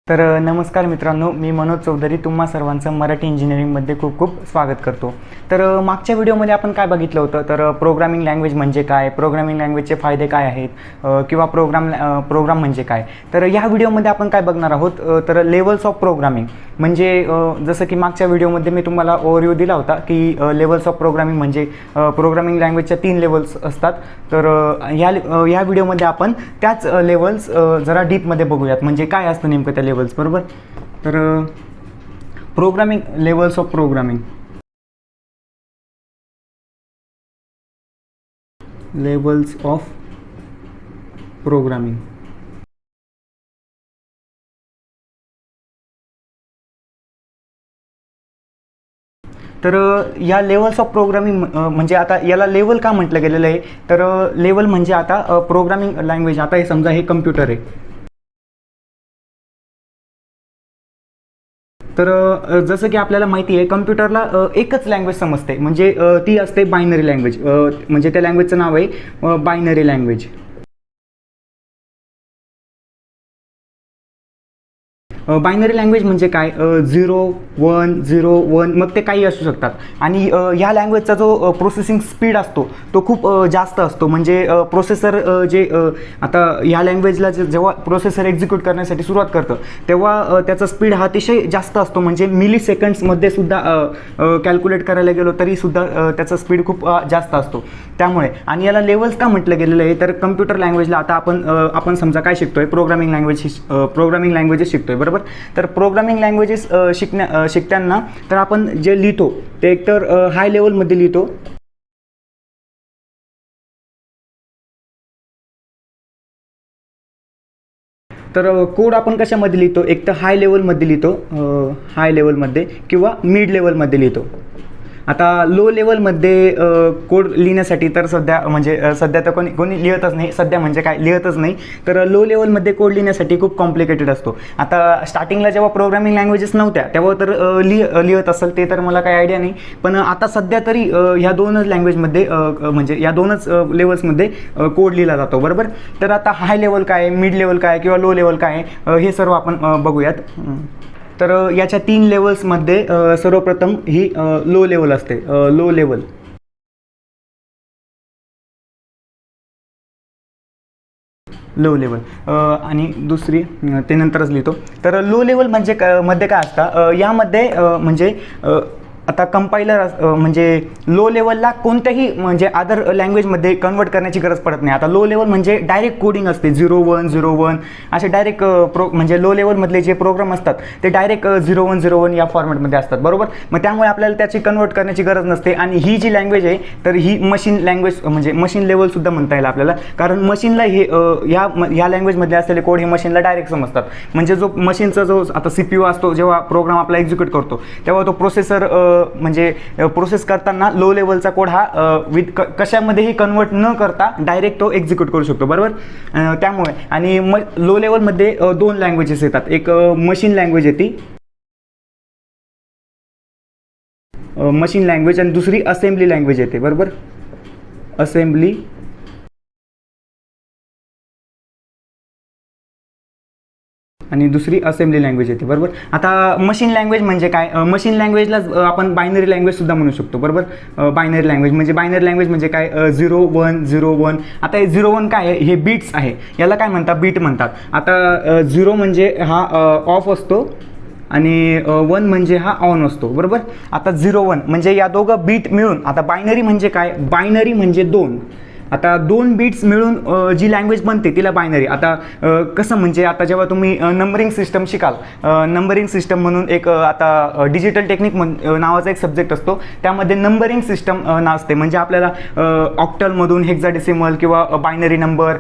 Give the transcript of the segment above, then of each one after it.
तर नमस्कार मित्रांनो, मी मनोज चौधरी तुम्हा सर्वांचं मराठी इंजिनिअरिंगमध्ये खूप खूप स्वागत करतो. तर मागच्या व्हिडिओमध्ये आपण काय बघितलं होतं, तर प्रोग्रामिंग लँग्वेज म्हणजे काय, प्रोग्रामिंग लँग्वेजचे फायदे काय आहेत, किंवा प्रोग्राम म्हणजे काय. तर ह्या व्हिडिओमध्ये आपण काय बघणार आहोत, तर लेवल्स ऑफ प्रोग्रामिंग म्हणजे जसं की मागच्या व्हिडिओमध्ये मी तुम्हाला ओव्हरव्ह्यू दिला होता की लेवल्स ऑफ प्रोग्रामिंग म्हणजे प्रोग्रामिंग लँग्वेजच्या 3 लेवल्स असतात. तर ह्या व्हिडिओमध्ये आपण त्याच लेवल्स जरा डीपमध्ये बघूयात, म्हणजे काय असतं नेमकं त्या लेवल्स, बरोबर. तर programming levels of programming, levels of programming. तर या लेवल्स ऑफ प्रोग्रामिंग म्हणजे आता याला लेवल का म्हटलं गेलेलं आहे, तर लेवल म्हणजे आता प्रोग्रामिंग लँग्वेज, आता हे समजा हे कम्प्युटर आहे. तर जसं की आपल्याला माहिती आहे, कम्प्युटरला एकच लँग्वेज समजते, म्हणजे ती असते बायनरी लँग्वेज. म्हणजे त्या लँग्वेजचं नाव आहे बायनरी लँग्वेज. बायनरी लँग्वेज म्हणजे काय, 0 1 0 1, मग ते काही असू शकतात. आणि ह्या लँग्वेजचा जो प्रोसेसिंग स्पीड असतो तो खूप जास्त असतो. म्हणजे प्रोसेसर आता ह्या लँग्वेजला जेव्हा प्रोसेसर एक्झिक्यूट करण्यासाठी सुरुवात करतं तेव्हा त्याचा स्पीड हा अतिशय जास्त असतो. म्हणजे मिली सेकंड्समध्ये सुद्धा कॅल्क्युलेट करायला गेलो तरी सुद्धा त्याचा स्पीड खूप जास्त असतो. त्यामुळे आणि याला लेवल्स का म्हटलं गेलेलं आहे, तर कम्प्युटर लँग्वेजला आता आपण समजा काय शिकतोय, प्रोग्रामिंग लँग्वेजेस शिकतोय, बरोबर. तर प्रोग्रामिंग लँग्वेजेस शिकताना तर आपण जे लिहितो ते एकतर हाय लेवलमध्ये लिहितो. तर कोड आपण कशामध्ये लिहितो, एक तर हाय लेवलमध्ये लिहितो, हाय लेवलमध्ये किंवा मिड लेवलमध्ये लिहितो. आता लो लेवलमध्ये कोड लिहिण्यासाठी तर सध्या तर कोणी लिहितच नाही, सध्या म्हणजे काय लिहितच नाही. तर लो लेवलमध्ये कोड लिहिण्यासाठी खूप कॉम्प्लिकेटेड असतो. आता स्टार्टिंगला जेव्हा प्रोग्रामिंग लँग्वेजेस नव्हत्या तेव्हा तर लिहित असेल ते तर मला काही आयडिया नाही, पण आता सध्या तरी ह्या दोनच लँग्वेजमध्ये म्हणजे या दोनच लेवल्समध्ये कोड लिहिला जातो, बरोबर. तर आता हाय लेवल काय, मिड लेवल काय किंवा लो लेवल काय, हे सर्व आपण बघूयात. तर याच्या 3 लेवल्समध्ये सर्वप्रथम ही लो लेवल असते, लो लेवल. आणि दुसरी ते नंतरच लिहितो. तर लो लेवल म्हणजे मध्ये काय असतं, यामध्ये म्हणजे आता कंपायलर म्हणजे लो लेवलला कोणत्याही म्हणजे अदर लँग्वेजमध्ये कन्वर्ट करण्याची गरज पडत नाही. आता लो लेवल म्हणजे डायरेक्ट कोडिंग असते, 0 1 0 1 असे डायरेक्ट म्हणजे लो लेवलमधले जे प्रोग्राम असतात ते डायरेक्ट 0 1 0 1 या फॉर्मॅटमध्ये असतात, बरोबर. मग त्यामुळे आपल्याला त्याची कन्वर्ट करण्याची गरज नसते. आणि ही जी लँग्वेज आहे तर ही मशीन लँग्वेज म्हणजे मशीन लेवलसुद्धा म्हणता येईल आपल्याला, कारण मशीनला हे ह्या लँग्वेजमध्ये असलेले कोड हे मशीनला डायरेक्ट समजतात. म्हणजे जो मशीनचा जो आता CPU असतो, जेव्हा प्रोग्राम आपला एक्झिक्यूट करतो तेव्हा तो प्रोसेसर म्हणजे प्रोसेस करताना लो लेवलचा कोड हा कशामध्येही कन्वर्ट न करता डायरेक्ट तो एक्झिक्यूट करू शकतो, बरोबर. त्यामुळे आणि लो लेवलमध्ये 2 लँग्वेजेस येतात, एक मशीन लँग्वेज येते, मशीन लँग्वेज, आणि दुसरी असेंब्ली लँग्वेज येते, बरोबर. असेंब्ली आणि दुसरी असेंब्ली लँग्वेज येते, बरोबर. आता मशीन लँग्वेज म्हणजे काय, मशीन लँग्वेजला आपण बायनरी लँग्वेज सुद्धा म्हणू शकतो, बरोबर. बायनरी लँग्वेज म्हणजे काय, 0 1 0 1. आता हे 0 1 काय आहे, हे बीट्स आहे, याला काय म्हणतात, बीट म्हणतात. आता 0 म्हणजे हा ऑफ असतो आणि 1 म्हणजे हा ऑन असतो, बरोबर. आता 0 1 म्हणजे या दोघं बीट मिळून, आता बायनरी म्हणजे काय, बायनरी म्हणजे 2. आता 2 बिट्स मिळून जी लँग्वेज बनते तिला बायनरी. आता कसं म्हणजे आता जेव्हा तुम्ही नंबरिंग सिस्टम शिकाल, नंबरिंग सिस्टम म्हणून एक आता डिजिटल टेक्निक नावाचा एक सब्जेक्ट असतो, त्यामध्ये नंबरिंग सिस्टम असते. म्हणजे आपल्याला ऑक्टलमधून हेक्साडेसिमल किंवा बायनरी नंबर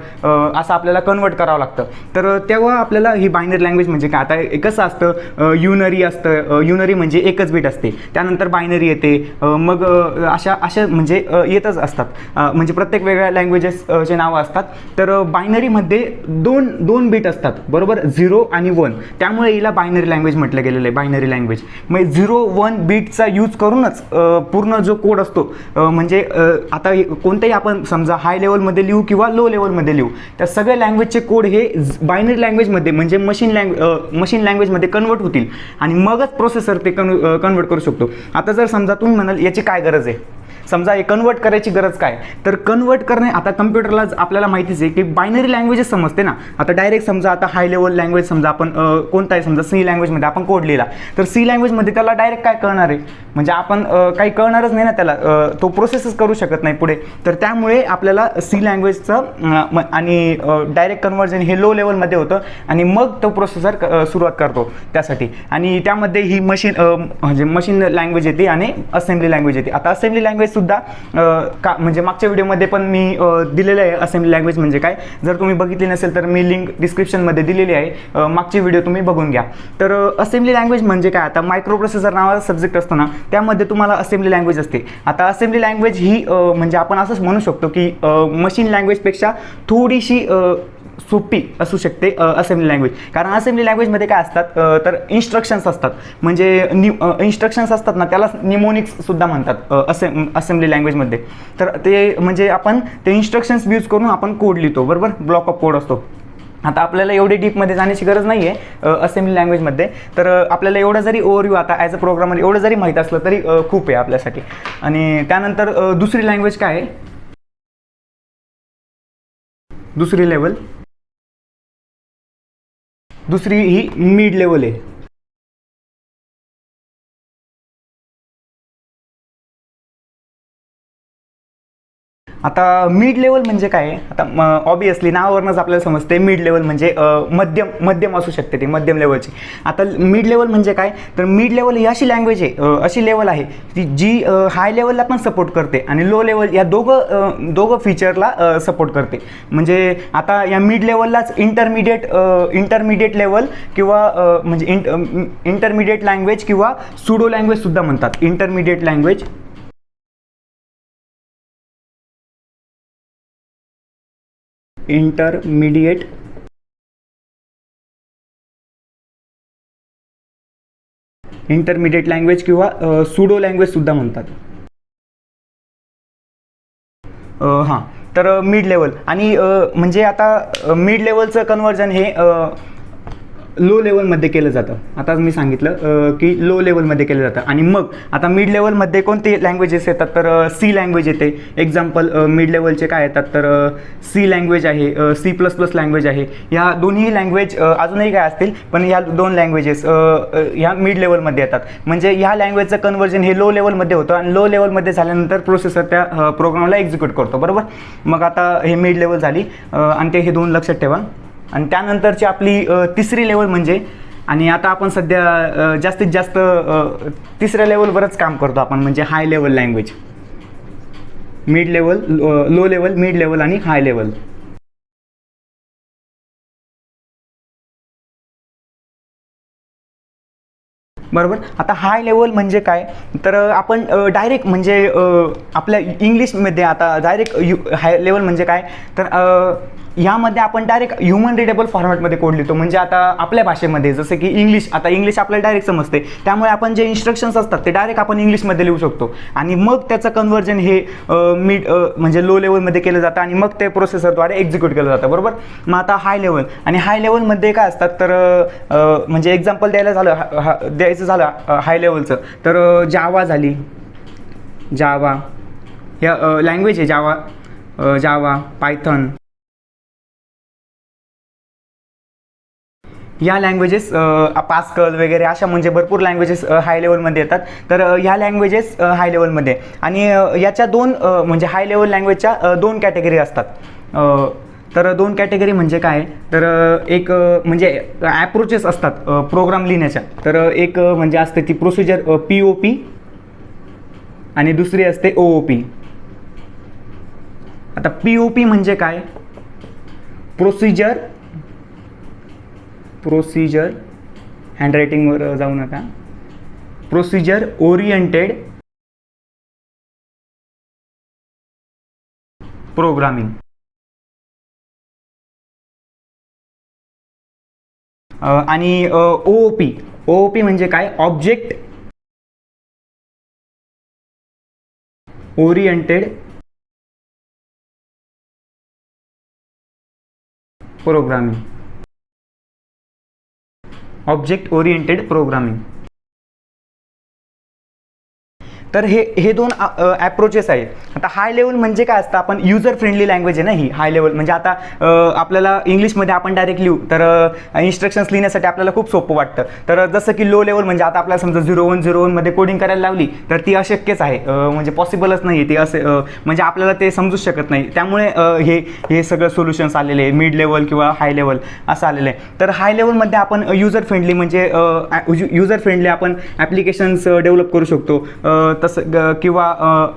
असं आपल्याला कन्वर्ट करावं लागतं. तर तेव्हा आपल्याला ही बायनरी लँग्वेज म्हणजे काय, आता कसं असतं, युनरी असतं, युनरी म्हणजे एकच बीट असते, त्यानंतर बायनरी येते, मग अशा म्हणजे येतच असतात. म्हणजे प्रत्येक वेगवेगळ्या लँग्वेजेसचे नावं असतात. तर बायनरीमध्ये दोन बीट असतात, बरोबर, 0 आणि 1, त्यामुळे हिला बायनरी लँग्वेज म्हटलं गेलेलं आहे. बायनरी लँग्वेज म्हणजे 0-1 बीटचा यूज करूनच पूर्ण जो कोड असतो, म्हणजे आता कोणत्याही आपण समजा हाय लेवलमध्ये लिहू किंवा लो लेवलमध्ये लिहू, त्या सगळ्या लँग्वेजचे कोड हे बायनरी लँग्वेजमध्ये म्हणजे मशीन लँग्वेजमध्ये कन्वर्ट होतील आणि मगच प्रोसेसर ते कन्वर्ट करू शकतो. आता जर समजा तुम्ही म्हणाल याची काय गरज आहे, समजा हे कन्वर्ट करायची गरज काय, तर कन्वर्ट करणे आता कम्प्युटरला आपल्याला माहितीच आहे की बायनरी लँग्वेजेस समजते ना. आता डायरेक्ट समजा आता हाय लेवल लँग्वेज समजा आपण कोणता आहे, समजा सी लँग्वेजमध्ये आपण कोड लिहिला, तर सी लँग्वेजमध्ये त्याला डायरेक्ट काय कळणार आहे, म्हणजे आपण काही कळणारच नाही ना त्याला, तो प्रोसेसच करू शकत नाही पुढे. तर त्यामुळे आपल्याला सी लँग्वेजचं आणि डायरेक्ट कन्वर्जन हे लो लेवलमध्ये होतं आणि मग तो प्रोसेसर सुरुवात करतो त्यासाठी. आणि त्यामध्ये ही म्हणजे मशीन लँग्वेज येते आणि असेंब्ली लँग्वेज येते. आता असेंब्ली लँग्वेज सुद्धा म्हणजे मागच्या व्हिडिओमध्ये पण मी दिलेलं आहे असेंब्ली लँग्वेज म्हणजे काय. जर तुम्ही बघितली नसेल तर मी लिंक डिस्क्रिप्शनमध्ये दिलेली आहे, मागची व्हिडिओ तुम्ही बघून घ्या. तर असेंब्ली लँग्वेज म्हणजे काय, आता मायक्रो प्रोसेसर नावाचा सब्जेक्ट असतो ना, त्यामध्ये तुम्हाला असेंब्ली लँग्वेज असते. आता असेंब्ली लँग्वेज ही म्हणजे आपण असंच म्हणू शकतो की मशीन लँग्वेजपेक्षा थोडीशी सोपी असू शकते असेंब्ली लँग्वेज. कारण असेंब्ली लँग्वेजमध्ये काय असतात, तर इन्स्ट्रक्शन्स असतात, म्हणजे इन्स्ट्रक्शन्स असतात ना, त्याला निमोनिक्स सुद्धा म्हणतात असेंब्ली लँग्वेजमध्ये. तर ते म्हणजे आपण ते इन्स्ट्रक्शन्स यूज करून आपण कोड लिहितो, बरोबर, ब्लॉक ऑफ कोड असतो. आता आपल्याला एवढी डीपमध्ये जाण्याची गरज नाही आहे असेंब्ली लँग्वेजमध्ये. तर आपल्याला एवढं जरी ओव्हरव्ह्यू आता ॲज अ प्रोग्रामर एवढं जरी माहीत असलं तरी खूप आहे आपल्यासाठी. आणि त्यानंतर दुसरी लँग्वेज काय आहे, दुसरी लेवल, दुसरी ही मिड लेवल आहे. आता मिड लेवल म्हणजे काय आहे, आता ऑब्वियसली नावावरूनच आपल्याला समजते मिड लेवल म्हणजे मध्यम असू शकते, ते मध्यम लेवलची. आता मिड लेवल म्हणजे काय, तर मिड लेवल ही अशी लँग्वेज आहे, अशी लेवल आहे की जी हाय लेवलला पण सपोर्ट करते आणि लो लेवल, या दोघं फीचरला सपोर्ट करते. म्हणजे आता या मिड लेवललाच इंटरमिडिएट लेवल किंवा म्हणजे इंटरमिडिएट लँग्वेज किंवा सुडो लँग्वेज सुद्धा म्हणतात. इंटरमिडिएट लँग्वेज, इंटरमिडिएट लँग्वेज किंवा सुडो लँग्वेज सुद्धा म्हणतात. हां, तर मिड लेवल आणि म्हणजे आता मिड लेवलचं कन्वर्जन हे लो लेवलमध्ये केलं जातं. आता मी सांगितलं की लो लेवलमध्ये केलं जातं. आणि मग आता मिड लेवलमध्ये कोणते लँग्वेजेस येतात, तर सी लँग्वेज येते. एक्झाम्पल मिड लेवलचे काय येतात, तर सी लँग्वेज आहे, C++ लँग्वेज आहे. ह्या दोन्ही लँग्वेज अजूनही काय असतील, पण ह्या दोन लँग्वेजेस ह्या मिड लेवलमध्ये येतात. म्हणजे ह्या लँग्वेजचं कन्वर्जन हे लो लेवलमध्ये होतं आणि लो लेवलमध्ये झाल्यानंतर प्रोसेसर त्या प्रोग्रामला एक्झिक्यूट करतो, बरोबर. मग आता हे मिड लेवल झाली आणि हे दोन लक्षात ठेवा. आणि त्यानंतरची आपली तिसरी लेवल म्हणजे, आणि आता आपण सध्या जास्तीत जास्त तिसऱ्या लेवलवरच काम करतो आपण, म्हणजे high level language. Mid level, low level, mid level आणि हाय लेवल. बरोबर. आता हाय लेवल म्हणजे काय, तर आपण डायरेक्ट म्हणजे आपल्या इंग्लिशमध्ये आता डायरेक्ट हाय लेवल म्हणजे काय, तर यामध्ये आपण डायरेक्ट ह्युमन रिडेबल फॉर्मॅटमध्ये कोड लिहितो. म्हणजे आता आपल्या भाषेमध्ये, जसं की इंग्लिश, आता इंग्लिश आपल्याला डायरेक्ट समजते, त्यामुळे आपण जे इन्स्ट्रक्शन्स असतात ते डायरेक्ट आपण इंग्लिशमध्ये लिहू शकतो. आणि मग त्याचं कन्वर्जन हे म्हणजे लो लेवलमध्ये केलं जातं आणि मग ते प्रोसेसरद्वारे एक्झिक्यूट केलं जातं, बरोबर. मग आता हाय लेवल, आणि हाय लेवलमध्ये काय असतात, तर म्हणजे एक्झाम्पल द्यायचं झालं हाय लेवलचं, तर जावा झाली, जावा ह्या लँग्वेज आहे, जावा, पायथन, या लँग्वेजेस, पास्कल वगैरे अशा म्हणजे भरपूर लँग्वेजेस हाय लेवलमध्ये येतात. तर ह्या लँग्वेजेस हाय लेवलमध्ये, आणि याच्या दोन म्हणजे हाय लेवल लँग्वेजच्या दोन कॅटेगरी असतात. तर दोन कॅटेगरी म्हणजे काय, तर एक म्हणजे ॲप्रोचेस असतात प्रोग्राम लिहिण्याच्या. तर एक म्हणजे असते ती प्रोसिजर POP आणि दुसरी असते OOP. आता POP म्हणजे काय, प्रोसिजर हँडरायटिंगवर जाऊ नका, प्रोसिजर ओरिएंटेड प्रोग्रामिंग. आणि OOP म्हणजे काय, object oriented programming. Object oriented programming. तर हे दोन ॲप्रोचेस आहेत. आता हाय लेवल म्हणजे काय असतं, आपण युजर फ्रेंडली लँग्वेज आहे ना ही हाय लेवल. म्हणजे आता आपल्याला इंग्लिशमध्ये आपण डायरेक्ट लिहू तर इन्स्ट्रक्शन्स लिहिण्यासाठी आपल्याला खूप सोपं वाटतं. तर जसं की लो लेवल म्हणजे आता आपल्याला समजा 0101 मध्ये कोडिंग करायला लावली तर ती अशक्यच आहे, म्हणजे पॉसिबलच नाही आहे ते असे, म्हणजे आपल्याला ते समजूच शकत नाही. त्यामुळे हे सगळं सोल्युशन्स आलेले आहे मिड लेवल किंवा हाय लेवल असं आलेलं आहे. तर हाय लेवलमध्ये आपण युजर फ्रेंडली म्हणजे युजर फ्रेंडली आपण ॲप्लिकेशन्स डेव्हलप करू शकतो. तसं किंवा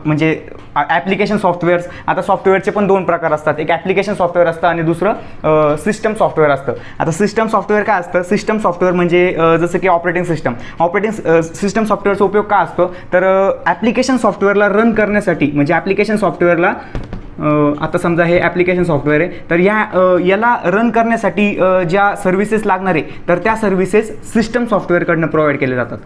म्हणजे ॲप्लिकेशन सॉफ्टवेअर्स. आता सॉफ्टवेअरचे पण दोन प्रकार असतात, एक ॲप्लिकेशन सॉफ्टवेअर असतं आणि दुसरं सिस्टम सॉफ्टवेअर असतं. आता सिस्टम सॉफ्टवेअर काय असतं, सिस्टम सॉफ्टवेअर म्हणजे जसं की ऑपरेटिंग सिस्टम सॉफ्टवेअरचा उपयोग काय असतो, तर ॲप्लिकेशन सॉफ्टवेअरला रन करण्यासाठी. म्हणजे ॲप्लिकेशन सॉफ्टवेअरला आता समजा हे ॲप्लिकेशन सॉफ्टवेअर आहे, तर याला रन करण्यासाठी ज्या सर्व्हिसेस लागणार आहे तर त्या सर्व्हिसेस सिस्टम सॉफ्टवेअरकडनं प्रोव्हाइड केले जातात.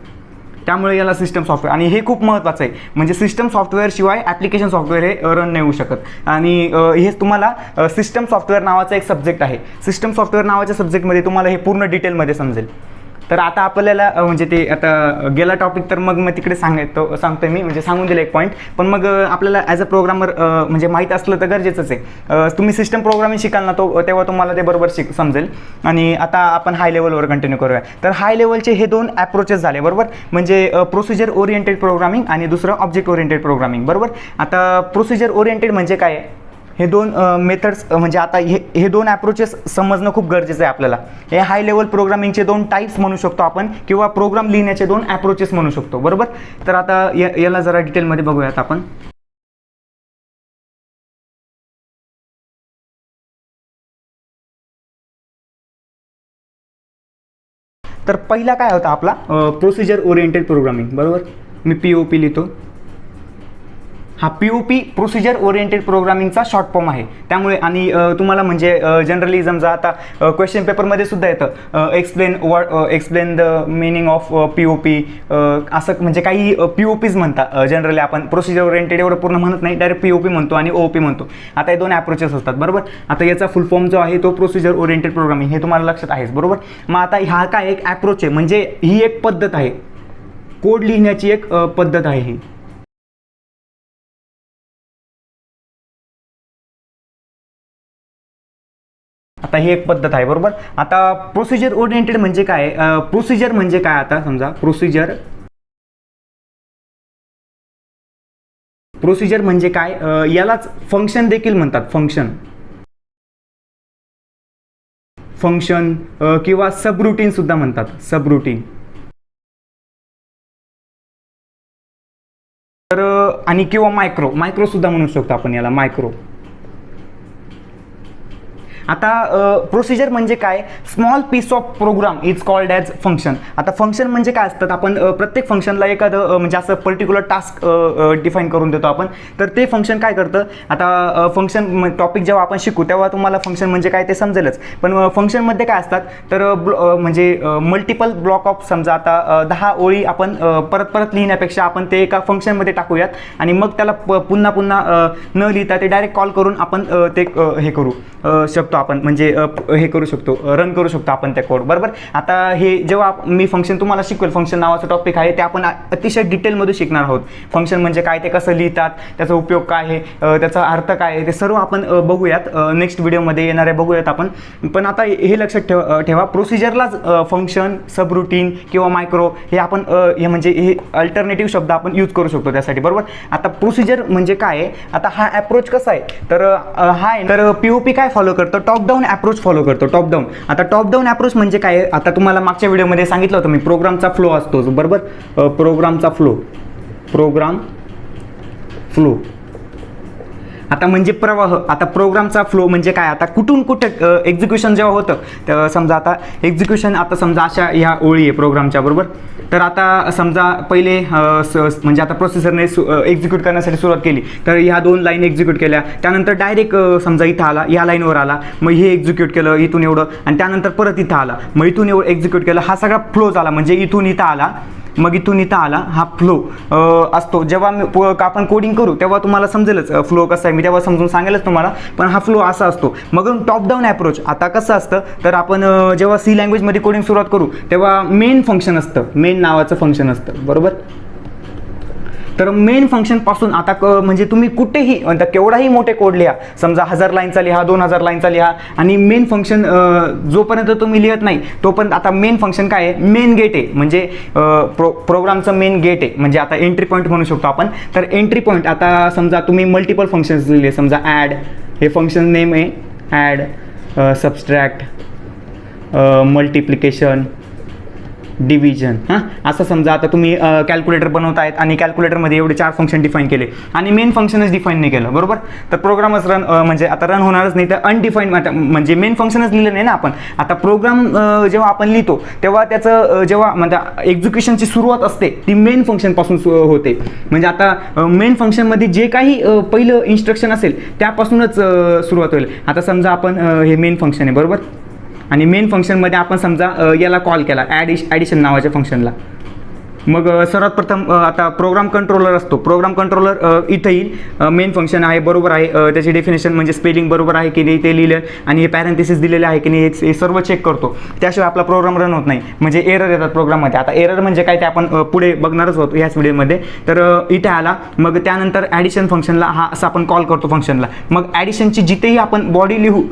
त्यामुळे याला सिस्टम सॉफ्टवेअर. आणि हे खूप महत्त्वाचं आहे, म्हणजे सिस्टम सॉफ्टवेअर शिवाय ॲप्लिकेशन सॉफ्टवेअर हे रन नाही होऊ शकत. आणि हे तुम्हाला सिस्टम सॉफ्टवेअर नावाचा एक सब्जेक्ट आहे. सिस्टम सॉफ्टवेअर नावाच्या सब्जेक्टमध्ये तुम्हाला हे पूर्ण डिटेलमध्ये समजेल. तर आता आपल्याला म्हणजे ते आता गेला टॉपिक, तर मग तिकडे सांगतोय मी, म्हणजे सांगून दिलं एक पॉईंट. पण मग आपल्याला ॲज अ प्रोग्रामर म्हणजे माहीत असलं तर गरजेचंच आहे. तुम्ही सिस्टम प्रोग्रामिंग शिकाल ना तेव्हा तुम्हाला ते बरोबर समजेल. आणि आता आपण हाय लेवलवर कंटिन्यू करूया. तर हाय लेवलचे हे दोन ॲप्रोचेस झाले बरोबर, म्हणजे प्रोसिजर ओरिएंटेड प्रोग्रामिंग आणि दुसरं ऑब्जेक्ट ओरिएंटेड प्रोग्रामिंग बरोबर. आता प्रोसिजर ओरिएंटेड म्हणजे काय आहे, हे दोन मेथड्स म्हणजे आता हे दोन ॲप्रोचेस समजणं खूप गरजेचं आहे आपल्याला. हे हाय लेवल प्रोग्रामिंगचे दोन टाईप्स म्हणू शकतो आपण, किंवा प्रोग्राम लिहिण्याचे दोन ॲप्रोचेस म्हणू शकतो बरोबर. तर आता याला जरा डिटेलमध्ये बघूयात आपण. तर पहिला काय होता आपला प्रोसिजर ओरिएंटेड प्रोग्रामिंग बरोबर. मी POP लिहितो. हा POP प्रोसिजर ओरिएंटेड प्रोग्रामिंगचा शॉर्ट फॉर्म आहे. त्यामुळे आणि तुम्हाला म्हणजे जनरली समजा आता क्वेश्चन पेपरमध्ये सुद्धा येतं explain the meaning of POP असं, म्हणजे काही POPs म्हणतात जनरली. आपण प्रोसिजर ओरिएंटेड एवढं पूर्ण म्हणत नाही, डायरेक्ट POP म्हणतो आणि OOP म्हणतो. आता हे दोन ॲप्रोचेस असतात बरोबर. आता याचा फुल फॉर्म जो आहे तो प्रोसिजर ओरिएंटेड प्रोग्रामिंग, हे तुम्हाला लक्षात आहेच बरोबर. मग आता हा काय एक ॲप्रोच आहे, म्हणजे ही एक पद्धत आहे, कोड लिहिण्याची एक पद्धत आहे ही. आता ही एक पद्धत आहे बरोबर. आता प्रोसिजर ओरिएंटेड म्हणजे काय, प्रोसिजर म्हणजे काय, आता समजा प्रोसिजर म्हणजे काय, यालाच फंक्शन देखील म्हणतात. फंक्शन किंवा सबरूटीन सुद्धा म्हणतात, सबरूटीन. तर आणि किंवा मायक्रो सुद्धा म्हणू शकतो आपण याला, मायक्रो. आता प्रोसिजर म्हणजे काय, small piece of program is called as function. आता फंक्शन म्हणजे काय असतात, आपण प्रत्येक फंक्शनला एखादं म्हणजे असं पर्टिक्युलर टास्क डिफाईन करून देतो आपण. तर ते फंक्शन काय करतं, आता फंक्शन टॉपिक जेव्हा आपण शिकू तेव्हा तुम्हाला फंक्शन म्हणजे काय ते समजेलच. पण फंक्शनमध्ये काय असतात, तर म्हणजे मल्टिपल ब्लॉक ऑफ, समजा आता 10 ओळी आपण परत लिहिण्यापेक्षा आपण ते एका फंक्शनमध्ये टाकूयात आणि मग त्याला पुन्हा न लिहिता ते डायरेक्ट कॉल करून आपण ते हे करू शकतो आपण, म्हणजे हे करू शकतो, रन करू शकतो आपण त्या कोड बरोबर. आता हे जेव्हा मी फंक्शन तुम्हाला शिकवेल, फंक्शन नावाचं टॉपिक आहे ते आपण अतिशय डिटेलमध्ये शिकणार आहोत. फंक्शन म्हणजे काय, ते कसं लिहितात, त्याचा उपयोग काय आहे, त्याचा अर्थ काय आहे, ते सर्व आपण बघूयात नेक्स्ट व्हिडिओमध्ये येणारे बघूयात आपण. पण आता हे लक्षात ठेवा प्रोसिजरलाच फंक्शन, सबरूटीन किंवा मायक्रो हे आपण हे म्हणजे हे अल्टरनेटिव्ह शब्द आपण यूज करू शकतो त्यासाठी बरोबर. आता प्रोसिजर म्हणजे काय आहे, आता हा ॲप्रोच कसा आहे, तर हा आहे तर POP काय फॉलो करतो, टॉप डाऊन अप्रोच फॉलो करतो, टॉप डाऊन. आता टॉप डाऊन अप्रोच म्हणजे काय, आता तुम्हाला मागच्या व्हिडिओमध्ये सांगितलं होतं मी, प्रोग्रामचा फ्लो असतो बरोबर. प्रोग्राम फ्लो आता म्हणजे प्रवाह. आता प्रोग्रामचा फ्लो म्हणजे काय, आता कुठून कुठे एक्झिक्युशन जेव्हा होतं, समजा आता एक्झिक्युशन, आता समजा अशा ह्या ओळी आहे प्रोग्रामच्या बरोबर. तर आता समजा पहिले म्हणजे आता प्रोसेसरने एक्झिक्यूट करण्यासाठी सुरुवात केली, तर ह्या 2 लाईन एक्झिक्यूट केल्या, त्यानंतर डायरेक्ट समजा इथं आला, या लाईनवर आला, मग हे एक्झिक्यूट केलं इथून एवढं, आणि त्यानंतर परत इथं आला, मग इथून एवढं एक्झिक्यूट केलं, हा सगळा फ्लो झाला. म्हणजे इथून इथं आला, मग इथून इथं आला, हा फ्लो असतो. जेव्हा आपण कोडिंग करू तेव्हा तुम्हाला समजेलच फ्लो कसा आहे, मी तेव्हा समजून सांगेलच तुम्हाला, पण हा फ्लो असा असतो. मग टॉप डाऊन अप्रोच आता कसं असतं, तर आपण जेव्हा सी लँग्वेजमध्ये कोडिंग सुरुवात करू तेव्हा मेन फंक्शन असतं, मेन नावाचं फंक्शन असतं, बरोबर. तर मेन फंक्शनपासून आता म्हणजे तुम्ही कुठेही केवढाही मोठे कोड लिहा, समजा 1000 लाईनचा लिहा, 2000 लाईनचा लिहा, आणि मेन फंक्शन जोपर्यंत तुम्ही लिहत नाही तोपर्यंत आता मेन फंक्शन काय आहे, मेन गेट आहे. म्हणजे प्रोग्रामचं मेन गेट आहे, म्हणजे आता एंट्री पॉईंट म्हणू शकतो आपण. तर एंट्री पॉईंट आता समजा तुम्ही मल्टिपल फंक्शन्स लिहिले, समजा ॲड, हे फंक्शन नेम आहे ॲड, सबस्ट्रॅक्ट, मल्टिप्लिकेशन, डिव्हिजन, हां, असं समजा आता तुम्ही कॅल्क्युलेटर बनवतायत आणि कॅल्क्युलेटरमध्ये एवढे 4 फंक्शन डिफाईन केले आणि मेन फंक्शनच डिफाईन नाही केलं, बरोबर. तर प्रोग्रामच रन म्हणजे आता रन होणारच नाही. तर अनडिफाईन म्हणजे मेन फंक्शनच लिहिलं नाही ना आपण. आता प्रोग्राम जेव्हा आपण लिहितो तेव्हा त्याचं जेव्हा म्हणजे एक्झिक्युशनची सुरुवात असते ती मेन फंक्शनपासून होते. म्हणजे आता मेन फंक्शनमध्ये जे काही पहिलं इन्स्ट्रक्शन असेल त्यापासूनच सुरुवात होईल. आता समजा आपण हे मेन फंक्शन आहे, बरोबर, आणि मेन फंक्शनमध्ये आपण समजा याला कॉल केला ॲडिशन नावाच्या फंक्शनला. मग सर्वात प्रथम आता प्रोग्राम कंट्रोलर असतो, प्रोग्राम कंट्रोलर इथं येईल, मेन फंक्शन आहे, बरोबर आहे, त्याची डेफिनेशन म्हणजे स्पेलिंग बरोबर आहे की नाही ते लिहिलं, आणि हे पॅरेंथेसिस दिलेले आहे की नाही हे सर्व चेक करतो. त्याशिवाय आपला प्रोग्राम रन होत नाही, म्हणजे एरर येतात प्रोग्राममध्ये. आता एरर म्हणजे काय ते आपण पुढे बघणारच होतो ह्याच व्हिडिओमध्ये. तर इथे आला, मग त्यानंतर ॲडिशन फंक्शनला हा असं आपण कॉल करतो फंक्शनला. मग ॲडिशनची जिथेही आपण बॉडी लिहू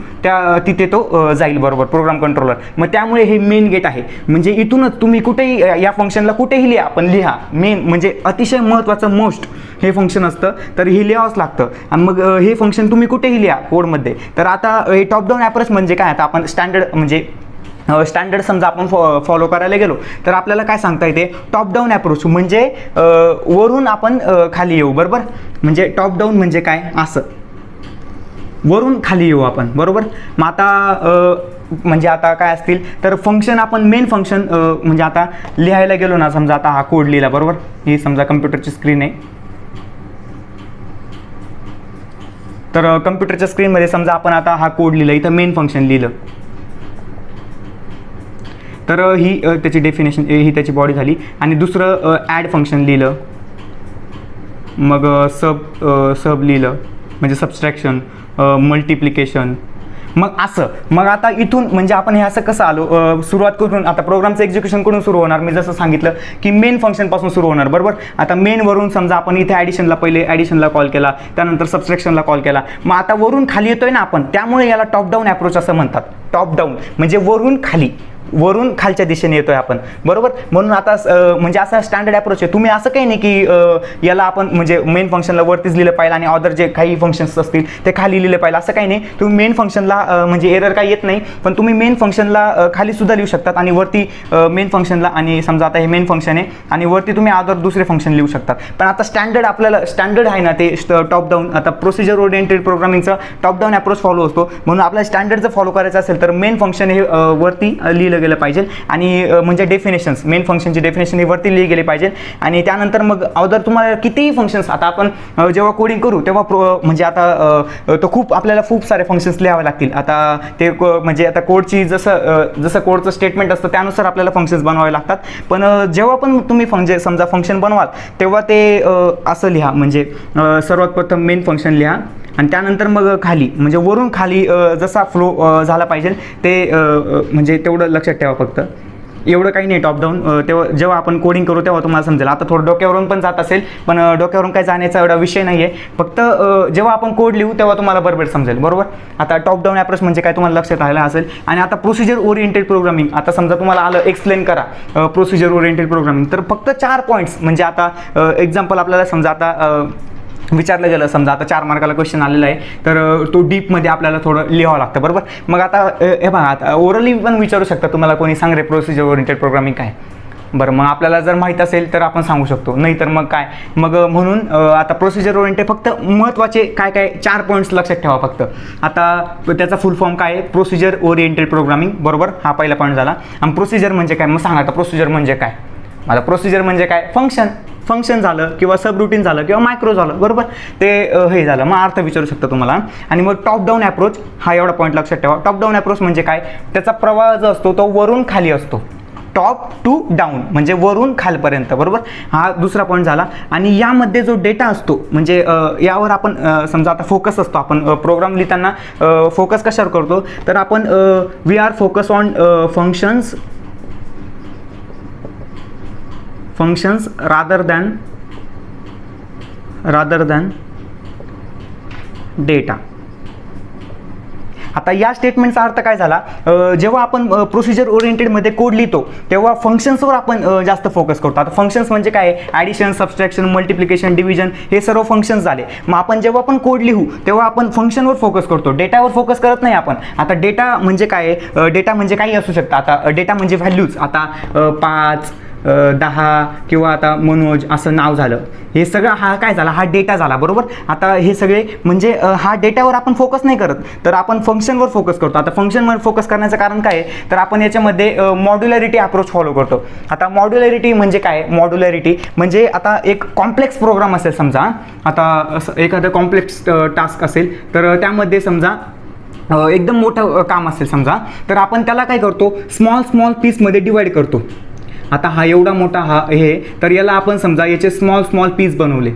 तिथे तो जाईल, बरोबर, प्रोग्राम कंट्रोलर. मग त्यामुळे हे मेन गेट आहे. म्हणजे इथूनच तुम्ही कुठेही या फंक्शनला कुठेही लिहा, आपण लिहा, मेन म्हणजे अतिशय महत्त्वाचं मोस्ट हे फंक्शन असतं, तर हे लिहावंच लागतं. आणि मग हे फंक्शन तुम्ही कुठेही लिहा कोडमध्ये. तर आता हे टॉप डाऊन अप्रोच म्हणजे काय, आता आपण स्टँडर्ड समजा आपण फॉलो करायला गेलो तर आपल्याला काय सांगता येते, टॉप डाऊन अप्रोच म्हणजे वरून आपण खाली येऊ, बरोबर. म्हणजे टॉप डाऊन म्हणजे काय, असं वरून खाली येऊ आपण, बरोबर. मग आता म्हणजे आता काय असतील तर फंक्शन आपण मेन फंक्शन म्हणजे आता लिहायला गेलो ना, समजा आता हा कोड लिहिला, बरोबर. ही समजा कम्प्युटरची स्क्रीन आहे. तर कम्प्युटरच्या स्क्रीनमध्ये समजा आपण आता हा कोड लिहिला, इथं मेन फंक्शन लिहिलं, तर ही त्याची डेफिनेशन, ही त्याची बॉडी झाली. आणि दुसरं ॲड फंक्शन लिहिलं, मग सब लिहिलं म्हणजे सबस्ट्रॅक्शन, मल्टिप्लिकेशन, मग असं. मग आता इथून म्हणजे आपण हे असं कसं आलो, सुरुवात करून आता प्रोग्रामचं एक्झिक्युशन करून सुरू होणार. मी जसं सांगितलं की मेन फंक्शनपासून सुरू होणार, बरोबर. आता मेनवरून समजा आपण इथे ॲडिशनला कॉल केला, त्यानंतर सबस्ट्रॅक्शनला कॉल केला, मग आता वरून खाली येतोय ना आपण, त्यामुळे याला टॉप डाऊन अप्रोच असं म्हणतात. टॉप डाऊन म्हणजे वरून खाली, वरून खालच्या दिशेने येतोय आपण, बरोबर. म्हणून आता म्हणजे असा स्टँडर्ड अप्रोच आहे. तुम्ही असं काही नाही की याला आपण म्हणजे मेन फंक्शनला वरतीच लिहिलं पाहिजे आणि अदर जे काही फंक्शन्स असतील ते खाली लिहिले पाहिजे, असं काही नाही. तुम्ही मेन फंक्शनला म्हणजे एरर काही येत नाही, पण तुम्ही मेन फंक्शनला खाली सुद्धा लिहू शकतात आणि वरती मेन फंक्शनला, आणि समजा आता हे मेन फंक्शन आहे आणि वरती तुम्ही अदर दुसरे फंक्शन लिहू शकतात. पण आता आपल्याला स्टँडर्ड आहे ना ते टॉप डाऊन, आता प्रोसिजर ओरिएंटेड प्रोग्रामिंगचा टॉप डाऊन अप्रोच फॉलो असतो. म्हणून आपल्याला स्टँडर्ड जर फॉलो करायचं असेल तर मेन फंक्शन हे वरती लिहिलं गेलं पाहिजे, आणि म्हणजे डेफिनेशन्स, मेन फंक्शनची डेफिनेशन ही वरती लिहिली गेली पाहिजे. आणि त्यानंतर मग अदर तुम्हाला कितीही फंक्शन्स, आता आपण जेव्हा कोडिंग करू तेव्हा म्हणजे आता तो आपल्याला खूप सारे फंक्शन्स लिहावे लागतील. आता ते म्हणजे आता कोडची जसं कोडचं स्टेटमेंट असतं त्यानुसार आपल्याला फंक्शन्स बनवावे लागतात. पण जेव्हा पण तुम्ही समजा फंक्शन बनवाल तेव्हा ते असं लिहा, म्हणजे सर्वात प्रथम मेन फंक्शन लिहा आणि त्यानंतर मग खाली म्हणजे वरून खाली जसा फ्लो झाला पाहिजे ते म्हणजे तेवढं लक्षात ठेवा. फक्त एवढं काही नाही टॉप डाऊन. तेव्हा जेव्हा आपण कोडिंग करू तेव्हा तुम्हाला समजेल. आता थोडं डोक्यावरून पण जात असेल, पण डोक्यावरून काय जाण्याचा एवढा विषय नाही आहे. फक्त जेव्हा आपण कोड लिहू तेव्हा तुम्हाला बरोबर समजेल, बरोबर. आता टॉप डाऊन अप्रोच म्हणजे काय तुम्हाला लक्षात राहिलं असेल. आणि आता प्रोसिजर ओरिएंटेड प्रोग्रामिंग, आता समजा तुम्हाला आलं एक्सप्लेन करा प्रोसिजर ओरिएंटेड प्रोग्रामिंग, तर फक्त 4 पॉईंट्स म्हणजे आता एक्झाम्पल आपल्याला समजा आता विचारलं गेलं, समजा आता 4 मार्काला क्वेश्चन आलेला आहे तर तो डीपमध्ये आपल्याला थोडं लिहावं लागतं, बरोबर. मग आता हे बघा, आता ओरली पण विचारू शकता तुम्हाला कोणी, सांग रे प्रोसिजर ओरिएंटेड प्रोग्रामिंग काय. बरं, मग आपल्याला जर माहीत असेल तर आपण सांगू शकतो, नाही तर मग काय. मग म्हणून आता प्रोसिजर ओरिएंटेड फक्त महत्त्वाचे काय 4 पॉईंट्स लक्षात ठेवा फक्त. आता त्याचा फुल फॉर्म काय आहे, प्रोसिजर ओरिएंटेड प्रोग्रामिंग, बरोबर. हा पहिला पॉईंट झाला. आणि प्रोसिजर म्हणजे काय, मग सांगा आता प्रोसिजर म्हणजे काय. आता प्रोसिजर म्हणजे काय, फंक्शन झालं किंवा सब रुटीन झालं किंवा मायक्रो झालं, बरोबर, ते हे झालं. मग अर्थ विचारू शकतो तुम्हाला. आणि मग टॉप डाऊन अप्रोच, हा एवढा पॉईंट लक्षात ठेवा. टॉप डाऊन अप्रोच म्हणजे काय, त्याचा प्रवाह जो असतो तो वरून खाली असतो, टॉप टू डाऊन म्हणजे वरून खालपर्यंत, बरोबर, हा दुसरा पॉईंट झाला. आणि यामध्ये जो डेटा असतो म्हणजे यावर आपण समजा आता फोकस असतो, आपण प्रोग्राम लिहिताना फोकस कशावर करतो, तर आपण we are focus on functions rather than data. आता या स्टेटमेंटचा अर्थ काय झाला, जेव्हा आपण प्रोसिजर ओरिएंटेडमध्ये कोड लिहितो तेव्हा फंक्शन्सवर आपण जास्त फोकस करतो. आता फंक्शन्स म्हणजे काय, ॲडिशन, सबस्ट्रॅक्शन, मल्टिप्लिकेशन, डिव्हिजन, हे सर्व फंक्शन्स झाले. मग आपण जेव्हा पण कोड लिहू तेव्हा आपण फंक्शनवर फोकस करतो, डेटावर फोकस करत नाही आपण. आता डेटा म्हणजे काय, डेटा म्हणजे काही असू शकतं. आता डेटा म्हणजे व्हॅल्यूज, आता 5, 10 किंवा आता मनोज असं नाव झालं, हे सगळं हा काय झाला, हा डेटा झाला, बरोबर. आता हे सगळे म्हणजे हा डेटावर आपण फोकस नाही करत, तर आपण फंक्शनवर फोकस करतो. आता फंक्शनवर फोकस करण्याचं कारण काय आहे, तर आपण याच्यामध्ये मॉड्युलॅरिटी अप्रोच फॉलो करतो. आता मॉड्युलॅरिटी म्हणजे काय, मॉड्युलॅरिटी म्हणजे आता एक कॉम्प्लेक्स प्रोग्राम असेल समजा, आता एखादं कॉम्प्लेक्स टास्क असेल तर त्यामध्ये समजा एकदम मोठं काम असेल समजा, तर आपण त्याला काय करतो, स्मॉल पीसमध्ये डिवाइड करतो. आता हा एवढा मोठा हा हे, तर याला आपण समजा याचे स्मॉल पीस बनवले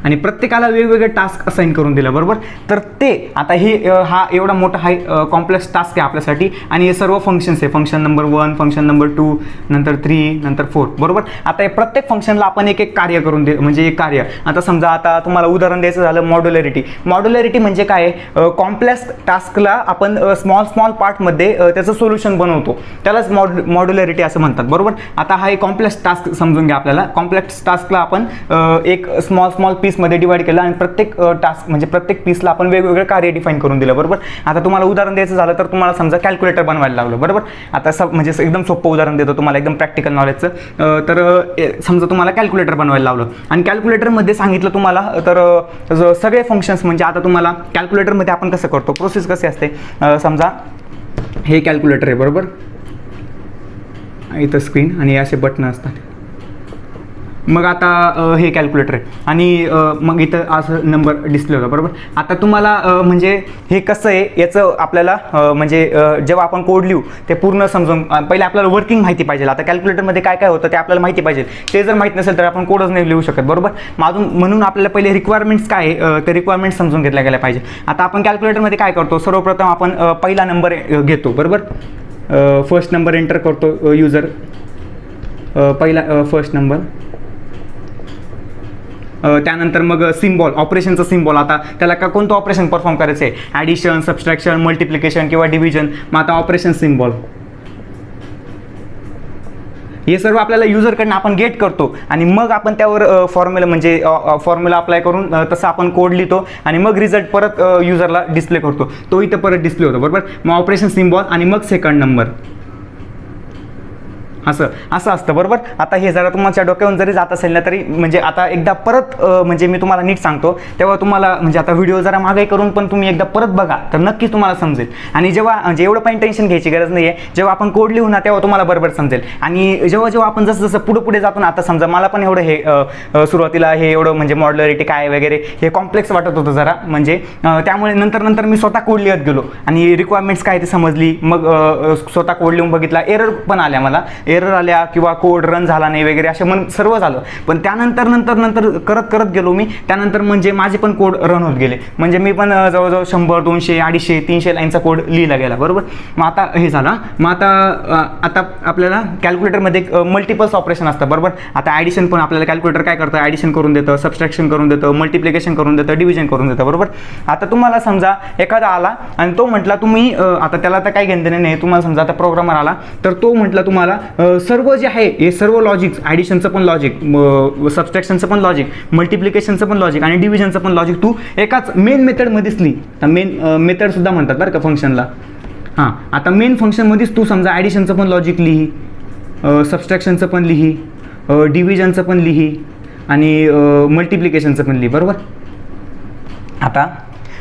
आणि प्रत्येकाला वेगवेगळे टास्क असाइन करून दिलं, बरोबर. तर ते आता हे हा एवढा मोठा हा कॉम्प्लेक्स टास्क आहे आपल्यासाठी आणि हे सर्व फंक्शन्स आहे, फंक्शन नंबर 1, फंक्शन नंबर 2, नंतर 3, नंतर 4, बरोबर. आता हे प्रत्येक फंक्शनला आपण एक कार्य करून म्हणजे एक कार्य. आता समजा आता तुम्हाला उदाहरण द्यायचं झालं मॉड्युलॅरिटी म्हणजे काय, कॉम्प्लेक्स टास्कला आपण स्मॉल पार्टमध्ये त्याचं सोल्युशन बनवतो, त्यालाच मॉड्युलॅरिटी असं म्हणतात, बरोबर. आता हा एक कॉम्प्लेक्स टास्क समजून घ्या. आपल्याला कॉम्प्लेक्स टास्कला आपण एक स्मॉल पीसमध्ये डिवाइड केलं आणि प्रत्येक टास्क म्हणजे प्रत्येक पीसला आपण वेगवेगळं कार्य डिफाईन करून दिलं, बरोबर. आता तुम्हाला उदाहरण द्यायचं झालं तर तुम्हाला समजा कॅल्क्युलेटर बनवायला लागलं, बरोबर. आता म्हणजे एकदम सोपं उदाहरण देतो तुम्हाला, एकदम प्रॅक्टिकल नॉलेजचं. तर समजा तुम्हाला कॅल्क्युलेटर बनवायला लावलं आणि कॅल्क्युलेटरमध्ये सांगितलं तुम्हाला तर सगळे फंक्शन्स म्हणजे आता तुम्हाला कॅल्क्युलेटरमध्ये आपण कसं करतो, प्रोसेस कशी असते, समजा हे कॅल्क्युलेटर आहे, बरोबर, इथं स्क्रीन आणि असे बटन असतात. मग आता हे कॅल्क्युलेटर आहे आणि मग इथं असं नंबर डिस्प्ले होता, बरोबर. आता तुम्हाला म्हणजे हे कसं आहे याचं आपल्याला म्हणजे जेव्हा आपण कोड लिहू ते पूर्ण समजून पहिले आपल्याला वर्किंग माहिती पाहिजे. आता कॅल्क्युलेटरमध्ये काय काय होतं ते आपल्याला माहिती पाहिजे, ते जर माहीत नसेल तर आपण कोडच नाही लिहू शकत, बरोबर. म्हणून आपल्याला पहिले रिक्वायरमेंट्स काय आहे ते रिक्वायरमेंट्स समजून घेतल्या गेल्या पाहिजे. आता आपण कॅल्क्युलेटरमध्ये काय करतो, सर्वप्रथम आपण पहिला नंबर घेतो, बरोबर. फर्स्ट नंबर एंटर करतो युजर, पहिला फर्स्ट नंबर, त्यानंतर मग सिम्बॉल, ऑपरेशनचं सिम्बॉल. आता त्याला कोणतं ऑपरेशन परफॉर्म करायचं आहे, ॲडिशन, सबस्ट्रॅक्शन, मल्टिप्लिकेशन किंवा डिव्हिजन. मग आता ऑपरेशन सिम्बॉल हे सर्व आपल्याला युजरकडनं आपण गेट करतो आणि मग आपण त्यावर फॉर्म्युला म्हणजे फॉर्म्युला अप्लाय करून तसं आपण कोड लिहितो आणि मग रिझल्ट परत युजरला डिस्प्ले करतो, तो इथं परत डिस्प्ले होतो, बरोबर. मग ऑपरेशन सिम्बॉल आणि मग सेकंड नंबर, असं असतं, बरोबर. आता हे जरा तुमच्या डोक्यावरून जरी जात असेल ना तरी म्हणजे आता एकदा परत म्हणजे मी तुम्हाला नीट सांगतो तेव्हा तुम्हाला म्हणजे आता व्हिडिओ जरा मागे करून पण तुम्ही एकदा परत बघा तर नक्कीच तुम्हाला समजेल. आणि जेव्हा म्हणजे एवढं पण टेन्शन घ्यायची गरज नाही आहे, जेव्हा आपण कोड लिहू ना तेव्हा तुम्हाला बरोबर समजेल. आणि जेव्हा आपण जसं पुढे जातो ना, आता समजा मला पण एवढं हे सुरुवातीला हे एवढं म्हणजे मॉड्युलॅरिटी काय वगैरे हे कॉम्प्लेक्स वाटत होतं जरा, म्हणजे त्यामुळे नंतर मी स्वतः कोड लिहत गेलो आणि रिक्वायरमेंट्स काय ते समजली. मग स्वतः कोड लिहून बघितला, एरर पण आल्या, मला एरर आल्या किंवा कोड रन झाला नाही वगैरे असे सर्व झालं. पण त्यानंतर करत गेलो मी, त्यानंतर म्हणजे माझे पण कोड रन होत गेले. म्हणजे मी पण जवळजवळ 100, 200, 250, 300 लाईनचा कोड लिहिला गेला, बरोबर. मग आता हे झालं. मग आता आपल्याला कॅल्क्युलेटरमध्ये मल्टिपल्स ऑपरेशन असतं, बरोबर. आता ॲडिशन पण आपल्याला कॅल्क्युलेटर काय करतं, ॲडिशन करून देतं, सबस्ट्रॅक्शन करून देतं, मल्टिप्लिकेशन करून देतं, डिव्हिजन करून देतं, बरोबर. आता तुम्हाला समजा एखादा आला आणि तो म्हटला तुम्ही आता त्याला तर काही घेणं नाही, तुम्हाला समजा आता प्रोग्रामर आला तर तो म्हटला तुम्हाला सर्व जे आहे हे सर्व लॉजिक्स, ॲडिशनचं पण लॉजिक, सबस्ट्रॅक्शनचं पण लॉजिक, मल्टिप्लिकेशनचं पण लॉजिक आणि डिव्हिजनचं पण लॉजिक तू एकाच मेन मेथडमध्येच लिही. तर मेन मेथडसुद्धा म्हणतात बरं का फंक्शनला. हां, आता मेन फंक्शनमध्येच तू समजा ॲडिशनचं पण लॉजिक लिही, सबस्ट्रॅक्शनचं पण लिही, डिव्हिजनचं पण लिही आणि मल्टिप्लिकेशनचं पण लिही, बरोबर. आता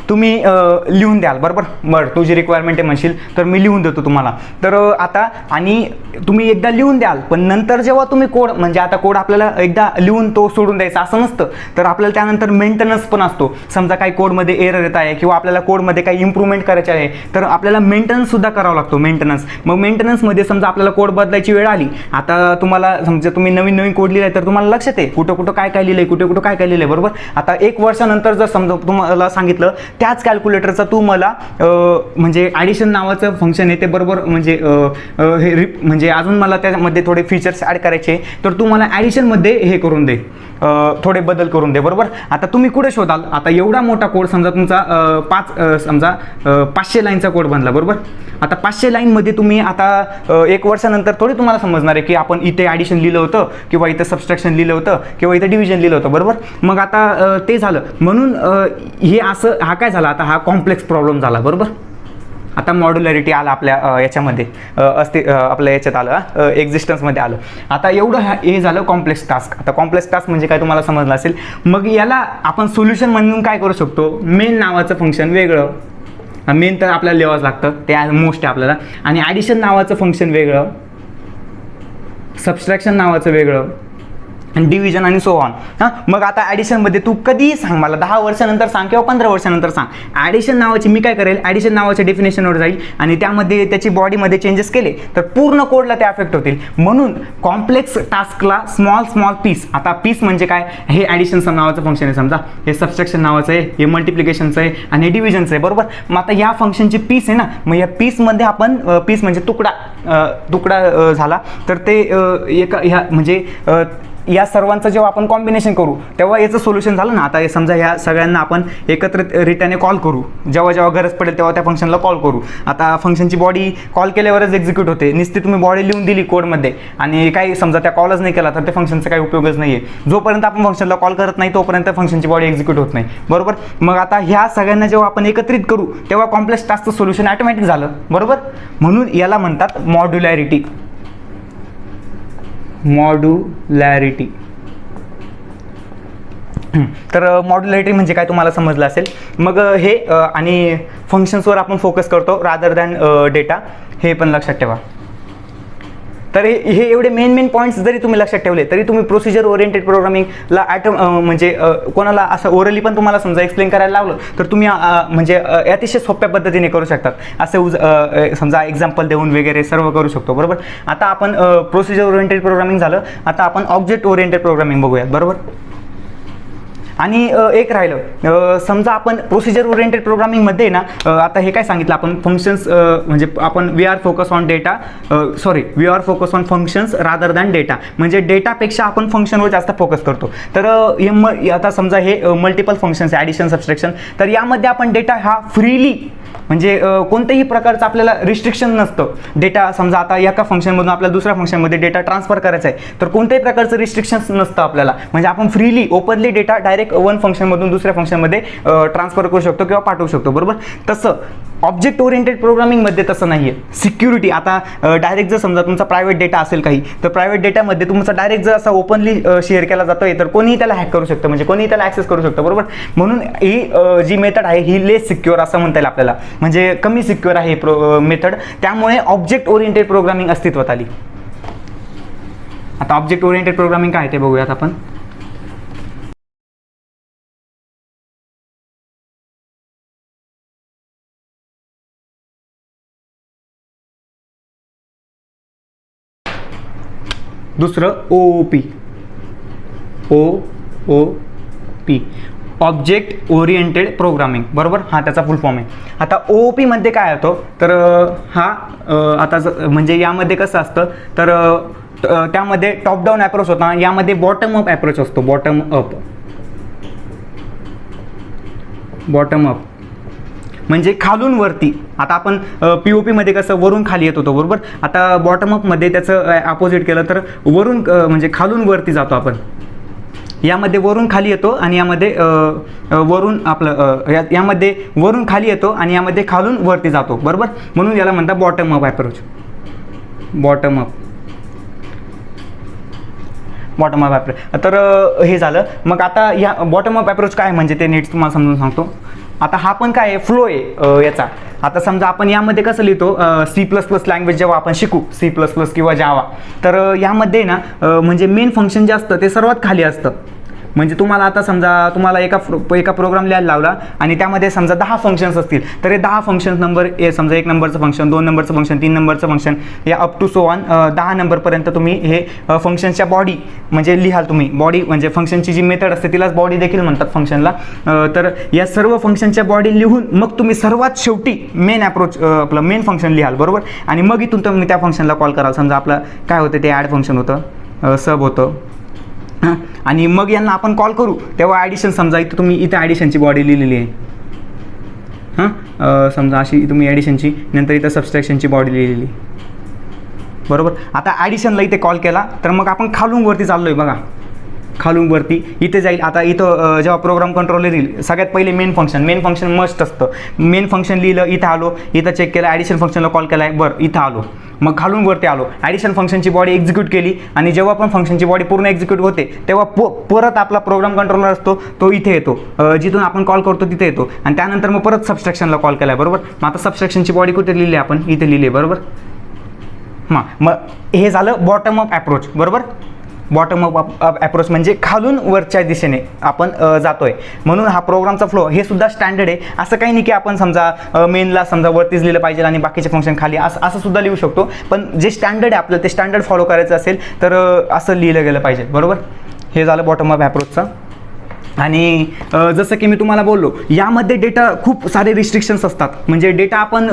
तुम्ही लिहून द्याल, बरोबर. बरं, तुझी रिक्वायरमेंट आहे म्हणशील तर मी लिहून देतो तुम्हाला. तर आता आणि तुम्ही एकदा लिहून द्याल, पण नंतर जेव्हा तुम्ही कोड म्हणजे आता कोड आपल्याला एकदा लिहून तो सोडून द्यायचा असं नसतं. तर आपल्याला त्यानंतर मेंटेनन्स पण असतो. समजा काही कोडमध्ये एरर येत आहे किंवा आपल्याला कोडमध्ये काही इम्प्रूव्हमेंट करायचे आहे, तर आपल्याला मेंटेनन्स सुद्धा करावा लागतो. मेंटेनन्स, मग मेंटेनन्समध्ये समजा आपल्याला कोड बदलायची वेळ आली, आता तुम्हाला समजा तुम्ही नवीन कोड लिहिलाय तर तुम्हाला लक्षात आहे कुठं कुठं काय काय लिहिलंय, कुठे कुठं काय काय लिहिलंय, बरोबर. आता 1 वर्षानंतर जर समजा तुम्हाला सांगितलं त्याच कॅल्क्युलेटरचा तू मला म्हणजे ॲडिशन नावाचं फंक्शन आहे ते, बरोबर, म्हणजे हे म्हणजे अजून मला त्यामध्ये थोडे फीचर्स ॲड करायचे, तर तू मला ॲडिशनमध्ये हे करून दे, थोडे बदल करून दे, बरोबर. आता तुम्ही कुठे शोधाल, आता एवढा मोठा कोड समजा तुमचा 500 लाईनचा कोड बनला, बरोबर. आता 500 लाईनमध्ये तुम्ही आता 1 वर्षानंतर थोडी तुम्हाला समजणार आहे की आपण इथे ॲडिशन लिहिलं होतं किंवा इथं सबस्ट्रॅक्शन लिहिलं होतं किंवा इथं डिव्हिजन लिहिलं होतं, बरोबर. मग आता ते झालं म्हणून हे असं हा काय झाला, आता हा कॉम्प्लेक्स प्रॉब्लेम झाला, बरोबर. आता मॉड्युलॅरिटी आलं आपल्या याच्यामध्ये आपल्या याच्यात आलं, एक्झिस्टन्समध्ये आलं. आता एवढं हे झालं कॉम्प्लेक्स टास्क. आता कॉम्प्लेक्स टास्क म्हणजे काय तुम्हाला समजलं असेल. मग याला आपण सोल्युशन म्हणून काय करू शकतो, मेन नावाचं फंक्शन वेगळं, मेन तर आपल्याला लिहावंच लागतं, ते मोस्ट आहे आपल्याला, आणि ॲडिशन नावाचं फंक्शन वेगळं, सबस्ट्रॅक्शन नावाचं वेगळं, डिव्हिजन आणि सो ऑन. हां, मग आता ॲडिशनमध्ये तू कधीही सांग मला, 10 वर्षानंतर सांग किंवा 15 वर्षानंतर सांग, ॲडिशन नावाची मी काय करेल, ॲडिशन नावाच्या डेफिनेशनवर जाईल आणि त्यामध्ये त्याची बॉडीमध्ये चेंजेस केले तर पूर्ण कोडला ते अफेक्ट होतील. म्हणून कॉम्प्लेक्स टास्कला स्मॉल पीस. आता पीस म्हणजे काय, हे ॲडिशन नावाचं फंक्शन आहे समजा, हे सबस्ट्रॅक्शन नावाचं आहे, हे मल्टिप्लिकेशनचं आहे आणि हे डिव्हिजनचं आहे, बरोबर. मग आता या फंक्शनची पीस आहे ना, मग या पीसमध्ये आपण पीस म्हणजे तुकडा झाला, तर ते ह्या म्हणजे या सर्वांचं जेव्हा आपण कॉम्बिनेशन करू तेव्हा याचं सोल्युशन झालं ना. आता समजा ह्या सगळ्यांना आपण एकत्रितरित्याने कॉल करू, जेव्हा गरज पडेल तेव्हा त्या फंक्शनला कॉल करू. आता फंक्शनची बॉडी कॉल केल्यावरच एक्झिक्यूट होते, नुसती तुम्ही बॉडी लिहून दिली कोडमध्ये आणि काही समजा त्या कॉलच नाही केला तर त्या फंक्शनचा काही उपयोगच नाही आहे. जोपर्यंत आपण फंक्शनला कॉल करत नाही तोपर्यंत फंक्शनची बॉडी एक्झिक्यूट होत नाही, बरोबर. मग आता ह्या सगळ्यांना जेव्हा आपण एकत्रित करू तेव्हा कॉम्प्लेक्स टास्कचं सोल्युशन ऑटोमॅटिक झालं, बरोबर. म्हणून याला म्हणतात मॉड्युलॅरिटी. तर मॉड्युलॅरिटी म्हणजे काय तुम्हाला समजलं असेल. मग हे आणि फंक्शन्सवर आपण फोकस करतो रादर दॅन डेटा, हे पण लक्षात ठेवा. तर हे एवढे मेन पॉईंट्स जरी तुम्ही लक्षात ठेवले तरी तुम्ही प्रोसिजर ओरिएंटेड प्रोग्रामिंगला म्हणजे कोणाला असं ओरली पण तुम्हाला समजा एक्सप्लेन करायला लावलं तर तुम्ही म्हणजे अतिशय सोप्या पद्धतीने करू शकतात. असं समजा एक्झाम्पल देऊन वगैरे सर्व करू शकतो, बरोबर. आता आपण प्रोसिजर ओरिएंटेड प्रोग्रामिंग झालं, आता आपण ऑब्जेक्ट ओरिएंटेड प्रोग्रामिंग बघूयात, बरोबर. आणि एक राहिलं, समजा आपण प्रोसिजर ओरिएंटेड प्रोग्रामिंगमध्ये ना आता हे काय सांगितलं आपण, फंक्शन्स म्हणजे आपण we are focus on functions rather than data, म्हणजे डेटापेक्षा आपण फंक्शनवर जास्त फोकस करतो. तर आता समजा हे मल्टिपल फंक्शन्स ॲडिशन सबस्ट्रॅक्शन, तर यामध्ये आपण डेटा हा फ्रीली म्हणजे कोणत्याही प्रकारचं आपल्याला रिस्ट्रिक्शन नसतं. डेटा समजा आता एका फंक्शनमधून आपल्याला दुसऱ्या फंक्शनमध्ये डेटा ट्रान्सफर करायचा आहे तर कोणत्याही प्रकारचं रिस्ट्रिक्शन्स नसतं आपल्याला, म्हणजे आपण freely openly data direct one फंक्शनमधून दुसऱ्या फंक्शनमध्ये ट्रान्सफर करू शकतो किंवा पाठवू शकतो, बरोबर. तसं ऑब्जेक्ट ओरिएंटेड प्रोग्रामिंगमध्ये तसं नाही आहे. सिक्युरिटी, आता डायरेक्ट जर समजा तुमचा प्रायव्हेट डेटा असेल काही, तर प्रायव्हेट डेटामध्ये तुमचा डायरेक्ट जर असा ओपनली शेअर केला जातोय तर कोणीही त्याला हॅक करू शकतं, म्हणजे कोणीही त्याला ॲक्सेस करू शकतं, बरोबर. म्हणून ही जी मेथड आहे ही लेस सिक्युअर असं म्हणता येईल आपल्याला, म्हणजे कमी सिक्युअर आहे मेथड. त्यामुळे ऑब्जेक्ट ओरिएंटेड प्रोग्रामिंग अस्तित्वात आली. आता ऑब्जेक्ट ओरिएंटेड प्रोग्रामिंग काय ते बघूयात आपण. दुसरं OOP, ऑब्जेक्ट ओरिएंटेड प्रोग्रामिंग, बरोबर. हा त्याचा फुल फॉर्म आहे. आता OOP मध्ये काय होतं तर हा आता म्हणजे यामध्ये कसं असतं तर त्यामध्ये टॉप डाऊन अप्रोच होता, यामध्ये बॉटम अप अप्रोच असतो. बॉटम अप म्हणजे खालून वरती. आता आपण POP मध्ये कसं वरून खाली येत होतो, बरोबर. आता बॉटम अपमध्ये त्याचं अपोजिट केलं तर वरून म्हणजे खालून वरती जातो आपण. यामध्ये वरून खाली येतो आणि यामध्ये वरून आपलं यामध्ये वरून खाली येतो आणि यामध्ये खालून वरती जातो, बरोबर. म्हणून याला म्हणतात bottom up approach. Bottom up approach. तर हे झालं. मग आता या बॉटम अप अप्रोच काय म्हणजे ते नीट तुम्हाला समजून सांगतो. आता हा पण काय आहे, फ्लो आहे याचा. आता समजा आपण यामध्ये कसं लिहितो, C++ लँग्वेज जेव्हा आपण शिकू, C++ किंवा जावा, तर यामध्ये ना म्हणजे मेन फंक्शन जे असतं ते सर्वात खाली असतं. म्हणजे तुम्हाला आता समजा तुम्हाला एका प्रोग्राम लिहायला लावला आणि त्यामध्ये समजा 10 फंक्शन्स असतील, तर हे 10 फंक्शन्स नंबर समजा 1 नंबरचं फंक्शन, 2 नंबरचं फंक्शन, 3 नंबरचं फंक्शन, या अप टू सो ऑन 10 नंबरपर्यंत तुम्ही हे फंक्शनच्या बॉडी म्हणजे लिहाल तुम्ही. बॉडी म्हणजे फंक्शनची जी मेथड असते तिलाच बॉडी देखील म्हणतात फंक्शनला. तर या सर्व फंक्शनच्या बॉडी लिहून मग तुम्ही सर्वात शेवटी मेन अप्रोच आपलं मेन फंक्शन लिहाल, बरोबर. आणि मग इथून तुम्ही त्या फंक्शनला कॉल कराल. समजा आपलं काय होतं ते ॲड फंक्शन होतं, सब होतं, हां. आणि मग यांना आपण कॉल करू तेव्हा ॲडिशन, समजा इथं तुम्ही इथं ॲडिशनची बॉडी लिहिलेली आहे, हां. समजा अशी तुम्ही ॲडिशनची, नंतर इथं सबस्ट्रॅक्शनची बॉडी लिहिलेली, बरोबर. आता ॲडिशनला इथे कॉल केला तर मग आपण खालून वरती चाललो आहे बघा, खालून वरती इथे जाईल. आता इथं जेव्हा प्रोग्राम कंट्रोलर येईल सगळ्यात पहिले मेन फंक्शन मस्ट असतं. मेन फंक्शन लिहिलं, इथं आलो, इथं चेक केलं, ॲडिशन फंक्शनला कॉल केला आहे, बरं इथं आलो, मग खालून वरती आलो, ॲडिशन फंक्शनची बॉडी एक्झिक्यूट केली. आणि जेव्हा पण फंक्शनची बॉडी पूर्ण एक्झिक्यूट होते तेव्हा परत आपला प्रोग्राम कंट्रोलर असतो तो इथे येतो, जिथून आपण कॉल करतो तिथे येतो. आणि त्यानंतर मग परत सबस्ट्रॅक्शनला कॉल केला आहे, बरोबर. मग आता सबस्ट्रॅक्शनची बॉडी कुठे लिहिली आपण, इथे लिहिली आहे, बरोबर. हां, मग हे झालं बॉटम अप ॲप्रोच, बरोबर. बॉटम अप ॲप्रोच म्हणजे खालून वरच्या दिशेने आपण जातोय. म्हणून हा प्रोग्रामचा फ्लो हे सुद्धा स्टँडर्ड आहे. असं काही नाही की आपण समजा मेनला समजा वरतीच लिहिलं पाहिजे आणि बाकीचे फंक्शन खाली, असं सुद्धा लिहू शकतो. पण जे स्टँडर्ड आहे आपलं ते स्टँडर्ड फॉलो करायचं असेल तर असं लिहिलं गेलं पाहिजे, बरोबर. हे झालं बॉटम अप ॲप्रोचचं. आणि जसं की मी तुम्हाला बोललो, यामध्ये डेटा खूप सारे रिस्ट्रिक्शन्स असतात. म्हणजे डेटा आपण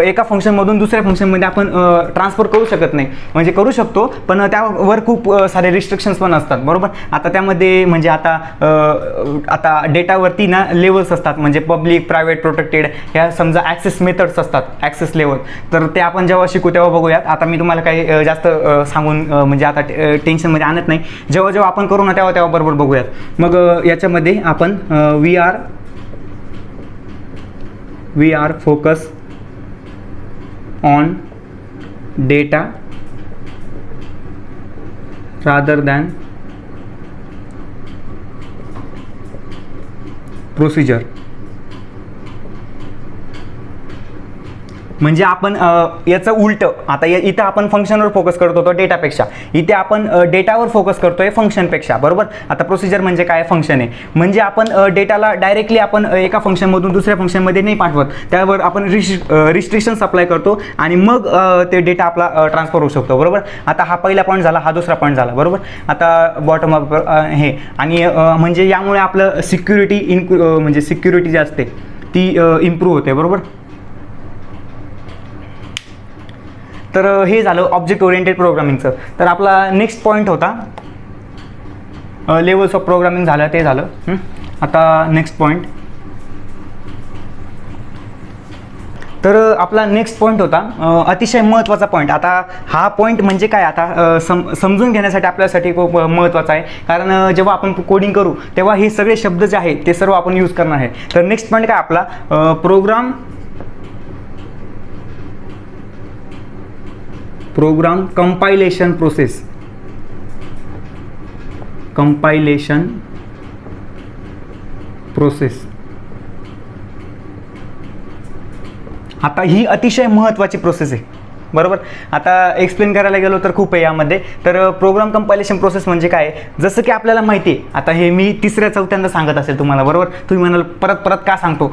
एका फंक्शनमधून दुसऱ्या फंक्शनमध्ये आपण ट्रान्सफर करू शकत नाही. म्हणजे करू शकतो पण त्यावर खूप सारे रिस्ट्रिक्शन्स पण असतात, बरोबर. आता त्यामध्ये म्हणजे आता डेटावरती ना लेवल्स असतात, म्हणजे पब्लिक, प्रायव्हेट, प्रोटेक्टेड, ह्या समजा ॲक्सेस मेथड्स असतात, ॲक्सेस लेवल. तर ते आपण जेव्हा शिकू तेव्हा बघूयात. आता मी तुम्हाला काही जास्त सांगून म्हणजे आता टेन्शनमध्ये आणत नाही. जेव्हा जेव्हा आपण करू ना तेव्हा बरोबर बघूयात. मग याच्यामध्ये आपण we are focus on data rather than procedure. म्हणजे आपण याचं उलटं, आता इथं आपण फंक्शनवर फोकस करत होतो डेटापेक्षा, इथे आपण डेटावर फोकस करतोय फंक्शनपेक्षा, बरोबर. आता प्रोसिजर म्हणजे काय, फंक्शन आहे. म्हणजे आपण डेटाला डायरेक्टली आपण एका फंक्शनमधून दुसऱ्या फंक्शनमध्ये नाही पाठवत, त्यावर आपण रिस्ट्रिक्शन्स अप्लाय करतो आणि मग ते डेटा आपला ट्रान्सफर होऊ शकतो, बरोबर. आता हा पहिला पॉईंट झाला, हा दुसरा पॉईंट झाला, बरोबर. आता बॉटम अप हे, आणि म्हणजे यामुळे आपलं म्हणजे सिक्युरिटी जी असते ती इम्प्रूव्ह होते, बरोबर. तर हे झालं ऑब्जेक्ट ओरिएंटेड प्रोग्रामिंगचं. तर आपला नेक्स्ट पॉईंट होता लेवल्स ऑफ प्रोग्रामिंग झालं, ते झालं. आता नेक्स्ट पॉईंट, तर आपला नेक्स्ट पॉईंट होता अतिशय महत्त्वाचा पॉईंट. आता हा पॉईंट म्हणजे काय, आता समजून घेण्यासाठी आपल्यासाठी खूप महत्त्वाचा आहे. कारण जेव्हा आपण कोडिंग करू तेव्हा हे सगळे शब्द जे आहेत ते सर्व आपण यूज करणार आहे. तर नेक्स्ट पॉईंट काय आपला, प्रोग्राम कंपायलेशन प्रोसेस. आता ही अतिशय महत्त्वाची प्रोसेस आहे, बरोबर. आता एक्सप्लेन करायला गेलो तर खूप आहे यामध्ये. तर प्रोग्राम कंपायलेशन प्रोसेस म्हणजे काय, जसं की आपल्याला माहिती आहे, आता हे मी 3ऱ्या-4थ्यांदा सांगत असेल तुम्हाला, बरोबर. तुम्ही म्हणाल परत का सांगतो,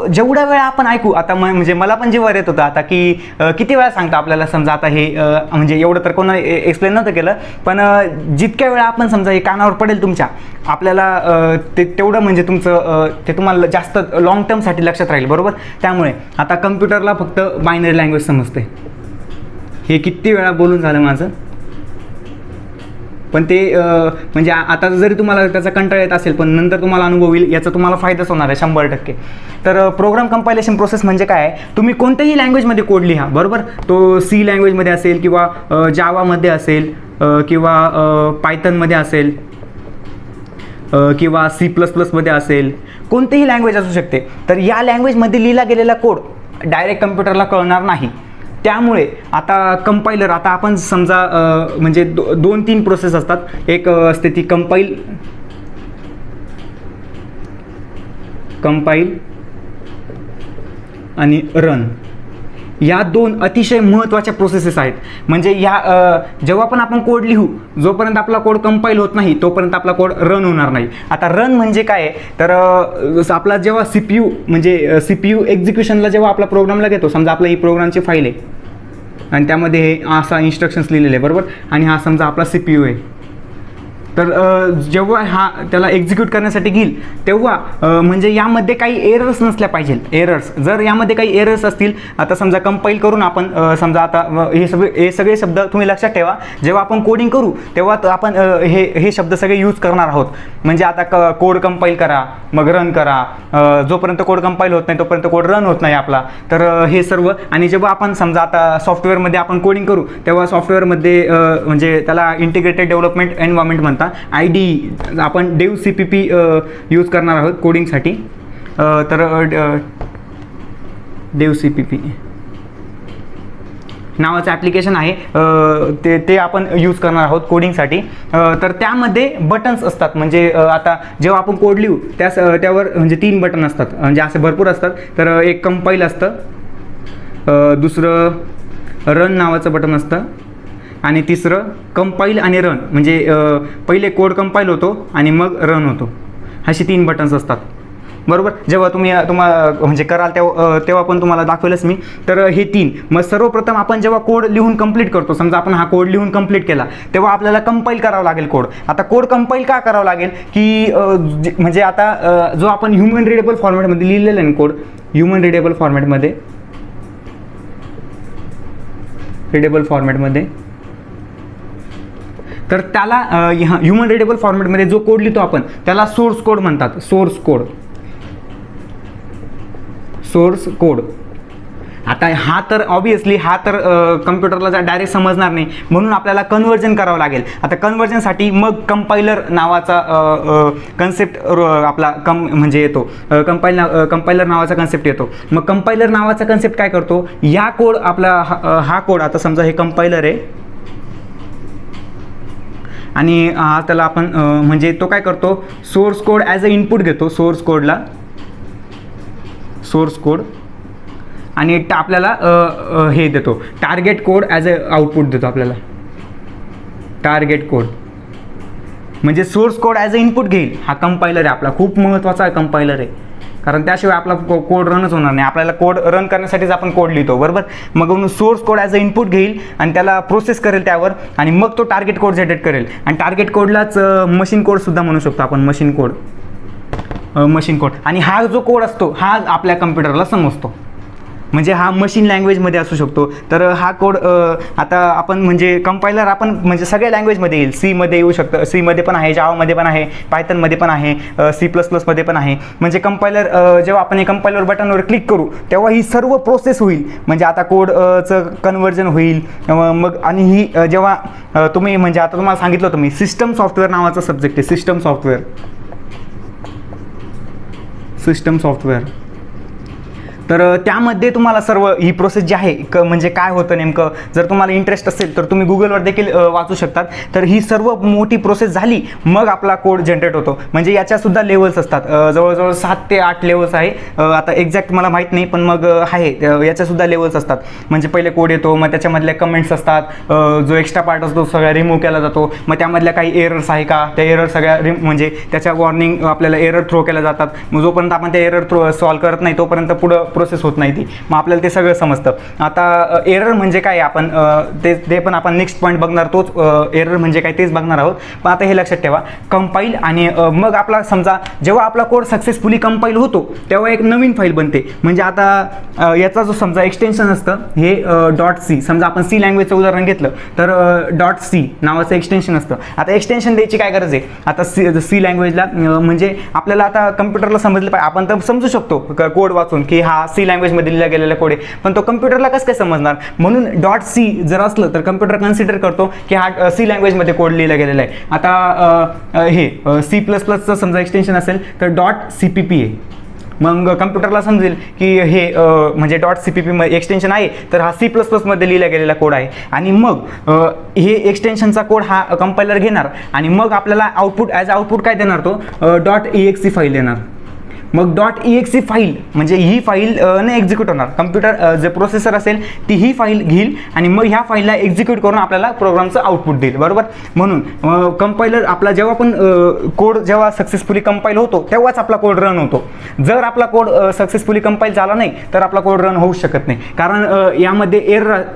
जेवढ्या वेळा आपण ऐकू. आता म्हणजे मला पण जीवावर येत होतं आता की किती वेळा सांगतो आपल्याला, समजा आता हे म्हणजे एवढं तर कोणा एक्सप्लेन नव्हतं केलं, पण जितक्या वेळा आपण समजा हे कानावर पडेल तुमच्या, आपल्याला तेवढं म्हणजे तुमचं ते तुम्हाला जास्त लॉंग टर्मसाठी लक्षात राहील, बरोबर. त्यामुळे आता कम्प्युटरला फक्त बायनरी लँग्वेज समजते. हे किती वेळा बोलून झालं माझं, पण ते म्हणजे आता जरी तुम्हाला त्याचा कंटाळा येत असेल पण नंतर तुम्हाला अनुभव येईल, याचा तुम्हाला फायदाच होणार आहे 100%. तर प्रोग्राम कंपायलेशन प्रोसेस म्हणजे काय आहे, तुम्ही कोणत्याही लँग्वेजमध्ये कोड लिहा, बरोबर. तो C लँग्वेजमध्ये असेल किंवा जावामध्ये असेल किंवा पायथनमध्ये असेल किंवा C++मध्ये असेल, कोणतीही लँग्वेज असू शकते. तर या लँग्वेजमध्ये लिहिला गेलेला कोड डायरेक्ट कम्प्युटरला कळणार नाही. त्यामुळे आता कंपायलर, आता आपण समजा म्हणजे 2-3 प्रोसेस असतात. एक असते ती कंपाईल आणि रन, या दोन अतिशय महत्त्वाच्या प्रोसेसेस आहेत. म्हणजे या जेव्हा पण आपण कोड लिहू, जोपर्यंत आपला कोड कंपाईल होत नाही तोपर्यंत आपला कोड रन होणार नाही. आता रन म्हणजे काय आहे, तर आपला जेव्हा CPU म्हणजे CPU एक्झिक्युशनला जेव्हा आपला प्रोग्रामला घेतो, समजा आपला ही प्रोग्रामची फाईल आहे आणि त्यामध्ये हे असा इन्स्ट्रक्शन्स लिहिलेले आहे बरोबर, आणि हा समजा आपला CPU आहे. तर जेव्हा हा त्याला एक्झिक्यूट करण्यासाठी घेईल तेव्हा म्हणजे यामध्ये काही एरर्स नसल्या पाहिजे. एरर्स जर यामध्ये काही एरर्स असतील, आता समजा कंपाईल करून आपण समजा आता हे सगळे शब्द तुम्ही लक्षात ठेवा, जेव्हा आपण कोडिंग करू तेव्हा आपण हे शब्द सगळे यूज करणार आहोत. म्हणजे आता कोड कंपाईल करा, मग रन करा, जोपर्यंत कोड कंपाईल होत नाही तोपर्यंत कोड रन होत नाही आपला. तर हे सर्व, आणि जेव्हा आपण समजा आता सॉफ्टवेअरमध्ये आपण कोडिंग करू तेव्हा सॉफ्टवेअरमध्ये म्हणजे त्याला इंटिग्रेटेड डेव्हलपमेंट एन्व्हायरमेंट म्हणतात, IDE, आपण डेव CPP यूज करणार आहोत कोडिंगसाठी. तर डेव CPP नावाचं ॲप्लिकेशन आहे, ते आपण यूज करणार आहोत कोडिंगसाठी. तर त्यामध्ये बटन्स असतात. म्हणजे आता जेव्हा आपण कोड लिहू त्यावर म्हणजे 3 बटन असतात, म्हणजे असे भरपूर असतात. तर एक कंपाईल असतं, दुसरं रन नावाचं बटन असतं, आणि तिसरं कंपाईल आणि रन, म्हणजे पहिले कोड कंपाईल होतो आणि मग रन होतो. अशी 3 बटन्स असतात बरोबर. जेव्हा तुम्हाला म्हणजे कराल तेव्हा पण तुम्हाला दाखवेलच मी. तर हे 3, मग सर्वप्रथम आपण जेव्हा कोड लिहून कंप्लीट करतो, समजा आपण हा कोड लिहून कंप्लीट केला, तेव्हा आपल्याला कंपाईल करावं लागेल कोड. आता कोड कंपाईल का करावं लागेल, की म्हणजे आता जो आपण ह्युमन रिडेबल फॉर्मॅटमध्ये लिहिलेला आहे कोड, ह्युमन रिडेबल फॉर्मॅटमध्ये तर त्याला ह्युमन रिडेबल फॉर्मॅटमध्ये जो कोड लिहितो आपण त्याला सोर्स कोड म्हणतात. Source code. आता हा तर ऑब्वियसली कम्प्युटरला डायरेक्ट समजणार नाही, म्हणून आपल्याला कन्व्हर्जन करावं लागेल. आता कन्व्हर्जनसाठी मग कंपायलर नावाचा कन्सेप्ट आपला म्हणजे येतो, कंपायलर नावाचा कन्सेप्ट येतो. मग कंपायलर नावाचा कन्सेप्ट काय करतो, या कोड आपला हा कोड, आता समजा हे कंपायलर आहे आणि त्याला आपण म्हणजे तो काय करतो, source code as a input घेतो, सोर्स कोड, आणि आपल्याला हे देतो target code as a output देतो आपल्याला. टार्गेट कोड म्हणजे source code as a input घेईल. हा कंपायलर आहे आपला, खूप महत्त्वाचा कंपायलर आहे, कारण त्याशिवाय आपला कोड रनच होणार नाही. आपल्याला कोड रन करण्यासाठीच आपण कोड लिहितो बरोबर. मग source code as a input घेईल आणि त्याला प्रोसेस करेल त्यावर, आणि मग तो टार्गेट कोड जनरेट करेल. आणि टार्गेट कोडलाच मशीन कोडसुद्धा म्हणू शकतो आपण, मशीन कोड. आणि हा जो कोड असतो हा आपल्या कम्प्युटरला समजतो, म्हणजे हा मशीन लँग्वेजमध्ये असू शकतो. तर हा कोड आता आपण म्हणजे कंपायलर आपण म्हणजे सगळ्या लँग्वेजमध्ये येईल. सीमध्ये येऊ शकतं, सीमध्ये पण आहे, जावामध्ये पण आहे, पायथनमध्ये पण आहे, C++ पण आहे. म्हणजे कंपायलर जेव्हा आपण हे कंपायलर बटनवर क्लिक करू तेव्हा ही सर्व प्रोसेस होईल. म्हणजे आता कोडचं कन्व्हर्जन होईल. मग आणि ही जेव्हा तुम्ही म्हणजे आता तुम्हाला सांगितलं होतं मी, सिस्टम सॉफ्टवेअर नावाचा सब्जेक्ट आहे, सिस्टम सॉफ्टवेअर. तर त्यामध्ये तुम्हाला सर्व ही प्रोसेस जी आहे म्हणजे काय होतं नेमकं, जर तुम्हाला इंटरेस्ट असेल तर तुम्ही गुगलवर देखील वाचू शकतात. तर ही सर्व मोठी प्रोसेस झाली मग आपला कोड जनरेट होतो. म्हणजे याच्यासुद्धा लेवल्स असतात, जवळजवळ 7 ते 8 लेवल्स आहे. आता एक्झॅक्ट मला माहीत नाही, पण मग आहे याच्यासुद्धा लेवल्स असतात. म्हणजे पहिले कोड येतो, मग त्याच्यामधल्या कमेंट्स असतात, जो एक्स्ट्रा पार्ट असतो सगळा रिमूव्ह केला जातो. मग त्यामधल्या काही एरर्स आहे का, त्या एरर सगळ्या म्हणजे त्याच्या वॉर्निंग आपल्याला एरर थ्रो केल्या जातात. मग जोपर्यंत आपण त्या एरर सॉल्व्ह करत नाही तोपर्यंत पुढं प्रोसेस होत नाही ती. मग आपल्याला ते सगळं समजतं. आता एरर म्हणजे काय आपण ते पण आपण नेक्स्ट पॉईंट बघणार, तोच एरर म्हणजे काय तेच बघणार आहोत. पण आता हे लक्षात ठेवा, कंपाईल आणि मग आपला समजा जेव्हा आपला कोड सक्सेसफुली कंपाईल होतो तेव्हा एक नवीन फाईल बनते. म्हणजे आता याचा जो समजा एक्सटेन्शन असतं हे .c, समजा आपण C लँग्वेजचं उदाहरण घेतलं तर .c नावाचं एक्सटेन्शन असतं. आता एक्सटेन्शन द्यायची काय गरज आहे, आता C लँग्वेजला म्हणजे आपल्याला आता कम्प्युटरला समजलं पाहिजे. आपण तर समजू शकतो कोड वाचून की हा C लँग्वेजमध्ये लिहिला गेलेला कोड आहे, पण तो कम्प्युटरला कसं काय समजणार. म्हणून .c जर असलं तर कम्प्युटर कन्सिडर करतो की हा C लँग्वेजमध्ये कोड लिहिला गेलेला आहे. आता हे C++चं समजा एक्सटेन्शन असेल तर .cpp आहे. मग कम्प्युटरला समजेल की हे म्हणजे .cpp एक्सटेन्शन आहे, तर हा C++ मध्ये लिहिला गेलेला कोड आहे. आणि मग हे एक्सटेन्शनचा कोड हा कंपायलर घेणार आणि मग आपल्याला आउटपुट ॲज आउटपुट काय देणार, तो .exe फाईल देणार. मग .exe फाईल म्हणजे ही फाईल न एक्झिक्यूट होणार. कम्प्युटर जे प्रोसेसर असेल ती ही फाईल घेईल आणि मग ह्या फाईलला एक्झिक्यूट करून आपल्याला प्रोग्रामचं आउटपुट देईल, बरोबर. म्हणून कंपायलर आपला जेव्हा पण कोड जेव्हा सक्सेसफुली कंपाईल होतो तेव्हाच आपला कोड रन होतो. जर आपला कोड सक्सेसफुली कंपाईल झाला नाही तर आपला कोड रन होऊ शकत नाही, कारण यामध्ये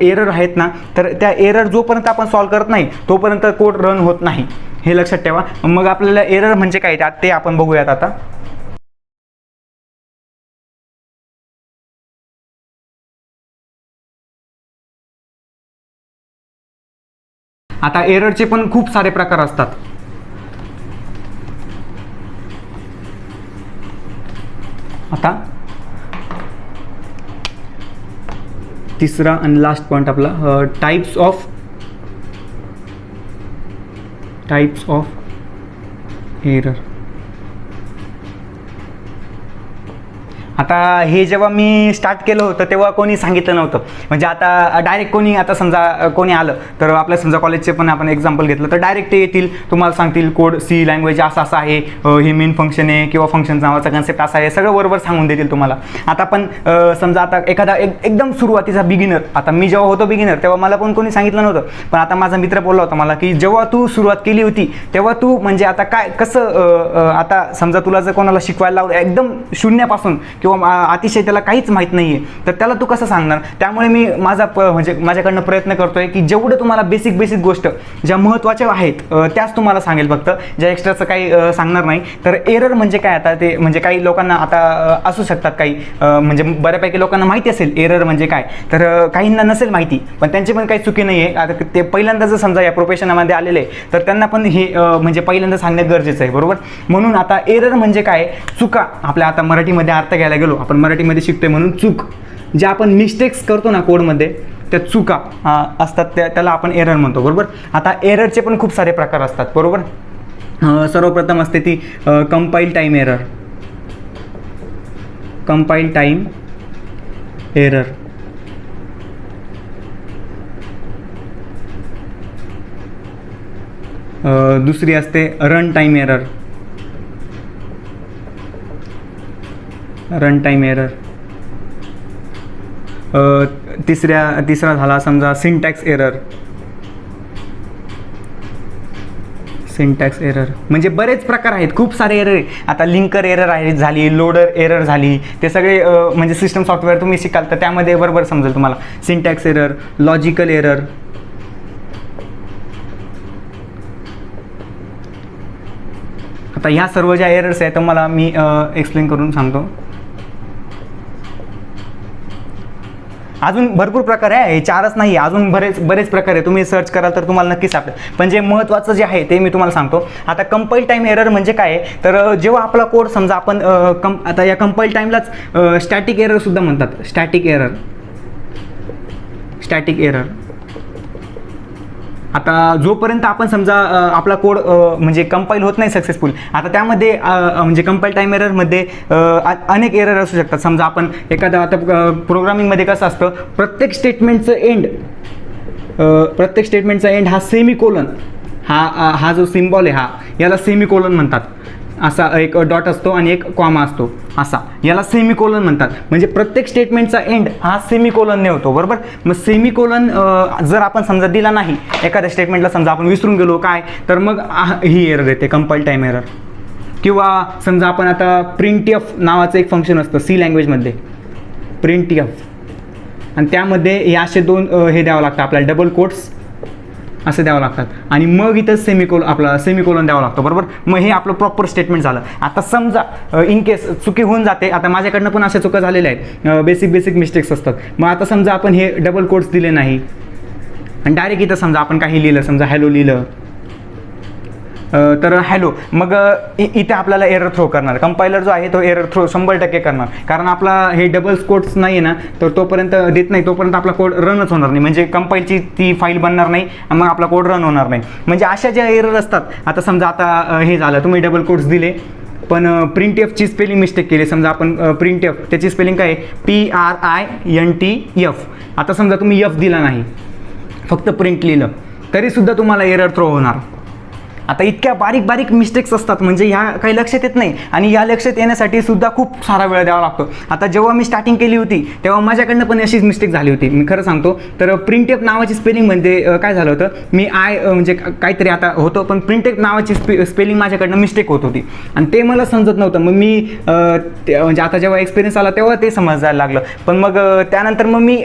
एरर आहेत ना, तर त्या एरर जोपर्यंत आपण सॉल्व्ह करत नाही तोपर्यंत कोड रन होत नाही, हे लक्षात ठेवा. मग आपल्याला एरर म्हणजे काय ते आपण बघूयात आता. आता एररचे पण खूप सारे प्रकार असतात. आता तिसरा आणि लास्ट पॉईंट आपला टाइप्स ऑफ एरर. आता हे जेव्हा मी स्टार्ट केलं होतं तेव्हा कोणी सांगितलं नव्हतं. म्हणजे आता डायरेक्ट कोणी आता समजा कोणी आलं तर आपल्या समजा कॉलेजचे पण आपण एक्झाम्पल घेतलं तर डायरेक्ट ते येतील, तुम्हाला सांगतील कोड सी लँग्वेज असं आहे, हे मेन फंक्शन आहे किंवा फंक्शन नावाचा कन्सेप्ट असा आहे, सगळं बरोबर सांगून देतील तुम्हाला. आता पण समजा आता एखादा एकदम सुरुवातीचा बिगिनर, आता मी जेव्हा होतो बिगिनर तेव्हा मला पण कोणी सांगितलं नव्हतं, पण आता माझा मित्र बोलला होता मला की जेव्हा तू सुरुवात केली होती तेव्हा तू म्हणजे आता काय कसं आता समजा तुला जर कोणाला शिकवायला लावलं एकदम शून्यापासून किंवा अतिशय त्याला काहीच माहीत नाही आहे तर त्याला तू कसं सांगणार. त्यामुळे मी म्हणजे माझ्याकडनं प्रयत्न करतोय की जेवढं तुम्हाला बेसिक गोष्ट ज्या महत्त्वाच्या आहेत त्याच तुम्हाला सांगेल, फक्त ज्या एक्स्ट्राचं काही सांगणार नाही. तर एरर म्हणजे काय, आता ते म्हणजे काही लोकांना आता असू शकतात काही म्हणजे बऱ्यापैकी लोकांना माहिती असेल एरर म्हणजे काय, तर काहींना नसेल माहिती, पण त्यांची पण काही चुकी नाही आहे. आता ते पहिल्यांदा जर समजा या प्रोफेशनमध्ये आलेले तर त्यांना पण हे म्हणजे पहिल्यांदा सांगणं गरजेचं आहे, बरोबर. म्हणून आता एरर म्हणजे काय, चुका. आपल्या आता मराठीमध्ये अर्थ घ्यायला गेलो, आपण मराठीमध्ये शिकतोय म्हणून चूक, ज्या आपण मिस्टेक्स करतो ना कोडमध्ये त्या चुका असतात त्याला आपण एरर म्हणतो, बरोबर. आता एररचे पण खूप सारे प्रकार असतात, बरोबर. सर्वप्रथम असते ती कंपाईल टाईम एरर. दुसरी असते रन टाईम एरर. तिसरा झाला समजा सिंटॅक्स एरर. म्हणजे बरेच प्रकार आहेत, खूप सारे एरर आहे. आता लिंकर एरर आहे झाली, लोडर एरर झाली, ते सगळे म्हणजे सिस्टम सॉफ्टवेअर तुम्ही शिकाल तर त्यामध्ये बरोबर समजेल तुम्हाला. Syntax error, logical error. आता ह्या सर्व ज्या एरर्स आहेत तर मला मी एक्सप्लेन करून सांगतो. अजून भरपूर प्रकार आहे, हे चारच नाही, अजून बरेच प्रकार आहे. तुम्ही सर्च कराल तर तुम्हाला नक्कीच सापडेल, पण जे महत्त्वाचं जे आहे ते मी तुम्हाला सांगतो. आता कंपाईल टाईम एरर म्हणजे काय आहे, तर जेव्हा आपला कोड समजा आपण आता या कंपाईल टाईमलाच स्टॅटिक एरर सुद्धा म्हणतात. Static error. आता जोपर्यंत आपण समजा आपला कोड म्हणजे कंपाईल होत नाही सक्सेसफुल, आता त्यामध्ये म्हणजे कंपाईल टाईम एररमध्ये अनेक एरर असू शकतात. समजा आपण एखादा आता प्रोग्रामिंगमध्ये कसं असतं, प्रत्येक स्टेटमेंटचं एंड हा सेमिकोलन, हा जो सिम्बॉल आहे याला सेमिकोलन म्हणतात. असा एक डॉट असतो आणि एक कॉमा असतो, असा याला सेमिकोलन म्हणतात. म्हणजे प्रत्येक स्टेटमेंटचा एंड हा सेमिकोलनने होतो, बरोबर. मग सेमिकोलन जर आपण समजा दिला नाही एखाद्या स्टेटमेंटला, समजा आपण विसरून गेलो काय, तर मग ही एरर येते, कंपाईल टाईम एरर. किंवा समजा आपण आता प्रिंटएफ नावाचं एक फंक्शन असतं सी लँग्वेजमध्ये, प्रिंटएफ, आणि त्यामध्ये हे असे दोन हे द्यावं लागतं आपल्याला, डबल कोट्स असं द्यावं लागतात आणि मग इथं सेमिकोलन द्यावं लागतं, बरोबर. मग हे आपलं प्रॉपर स्टेटमेंट झालं. आता समजा इन केस चुकी होऊन जाते, आता माझ्याकडनं पण अशा चुका झालेल्या आहेत, बेसिक मिस्टेक्स असतात. मग आता समजा आपण हे डबल कोट्स दिले नाही आणि डायरेक्ट इथं समजा आपण काही लिहिलं, समजा हॅलो लिहिलं, तर हॅलो, मग इथे आपल्याला एरर थ्रो करणार. कंपायलर जो आहे तो एरर थ्रो 100% करणार, कारण आपला हे डबल कोट्स नाही आहे ना, तर तोपर्यंत देत नाही तोपर्यंत आपला कोड रनच होणार नाही. म्हणजे कंपाईलची ती फाईल बनणार नाही आणि मग आपला कोड रन होणार नाही. म्हणजे अशा ज्या एरर असतात, आता समजा आता हे झालं, तुम्ही डबल कोट्स दिले पण प्रिंटएफची स्पेलिंग मिस्टेक केली. समजा आपण प्रिंटएफ त्याची स्पेलिंग काय आहे, PRINTF. आता समजा तुम्ही एफ दिला नाही, फक्त प्रिंट लिहिलं, तरीसुद्धा तुम्हाला एरर थ्रो होणार. आता इतक्या बारीक बारीक मिस्टेक्स असतात म्हणजे ह्या काही लक्षात येत नाही, आणि या लक्षात येण्यासाठी सुद्धा खूप सारा वेळ द्यावा लागतो. आता जेव्हा मी स्टार्टिंग केली होती तेव्हा माझ्याकडनं पण अशीच मिस्टेक झाली होती, मी खरं सांगतो. तर प्रिंटेप नावाची स्पेलिंग म्हणजे काय झालं होतं, मी म्हणजे काहीतरी आता होतं, पण प्रिंटेप नावाची स्पेलिंग माझ्याकडनं मिस्टेक होत होती आणि ते मला समजत नव्हतं. मग मी म्हणजे आता जेव्हा एक्सपिरियन्स आला तेव्हा ते समजायला लागलं. पण मग त्यानंतर मग मी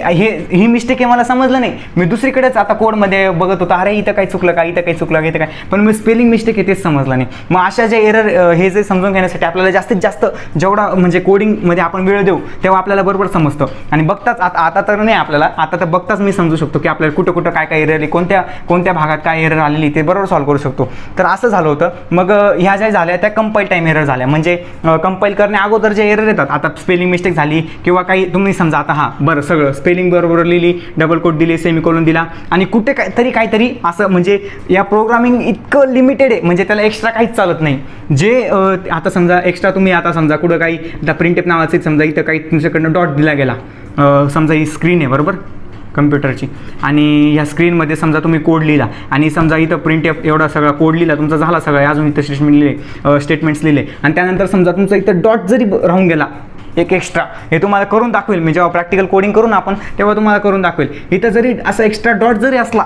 ही मिस्टेक आहे मला समजलं नाही, मी दुसरीकडेच आता कोडमध्ये बघत होतो, अरे इथं काही चुकलं का, इथं काही चुकलं का, इथं काय, पण मी स्पेलिंग मिस्टेक आहे तेच समजलं नाही. मग अशा जे एरर हे जे समजून घेण्यासाठी आपल्याला जास्तीत जास्त जेवढा म्हणजे कोडिंगमध्ये आपण वेळ देऊ तेव्हा आपल्याला बरोबर समजतं. आणि बघताच आता तर नाही, आपल्याला आता तर बघताच मी समजू शकतो की आपल्याला कुठं कुठं काय काय एरर आली, कोणत्या भागात काय एरर आलेली ते बरोबर सॉल्व्ह करू शकतो. तर असं झालं होतं. मग ह्या ज्या झाल्या त्या कंपाईल टाईम एरर झाल्या, म्हणजे कंपाईल करण्या अगोदर जे एरर येतात, आता स्पेलिंग मिस्टेक झाली किंवा काही तुम्ही समजा आता हां बरं सगळं स्पेलिंग बरोबर लिहिली, डबल कोट दिली, सेमिकोलॉन दिला, आणि कुठे काहीतरी असं म्हणजे या प्रोग्रामिंग इतकं लिमिटेड आहे म्हणजे त्याला एक्स्ट्रा काहीच चालत नाही. जे आता समजा एक्स्ट्रा तुम्ही आता समजा कुठं काही आता प्रिंटेप नावाचे समजा इथं काही तुमच्याकडनं डॉट दिला गेला, समजा ही स्क्रीन आहे बरोबर कम्प्युटरची, आणि ह्या स्क्रीनमध्ये समजा तुम्ही कोड लिहिला आणि समजा इथं प्रिंटेप एवढा सगळा कोड लिहिला तुमचा झाला सगळं, अजून इथं स्टेटमेंट्स लिहिले, आणि त्यानंतर समजा तुमचा इथं डॉट जरी राहून गेला एक एक्स्ट्रा, हे तुम्हाला करून दाखवेल मी जेव्हा प्रॅक्टिकल कोडिंग करून आपण तेव्हा तुम्हाला करून दाखवेल. इथं जरी असा एक्स्ट्रा डॉट जरी असला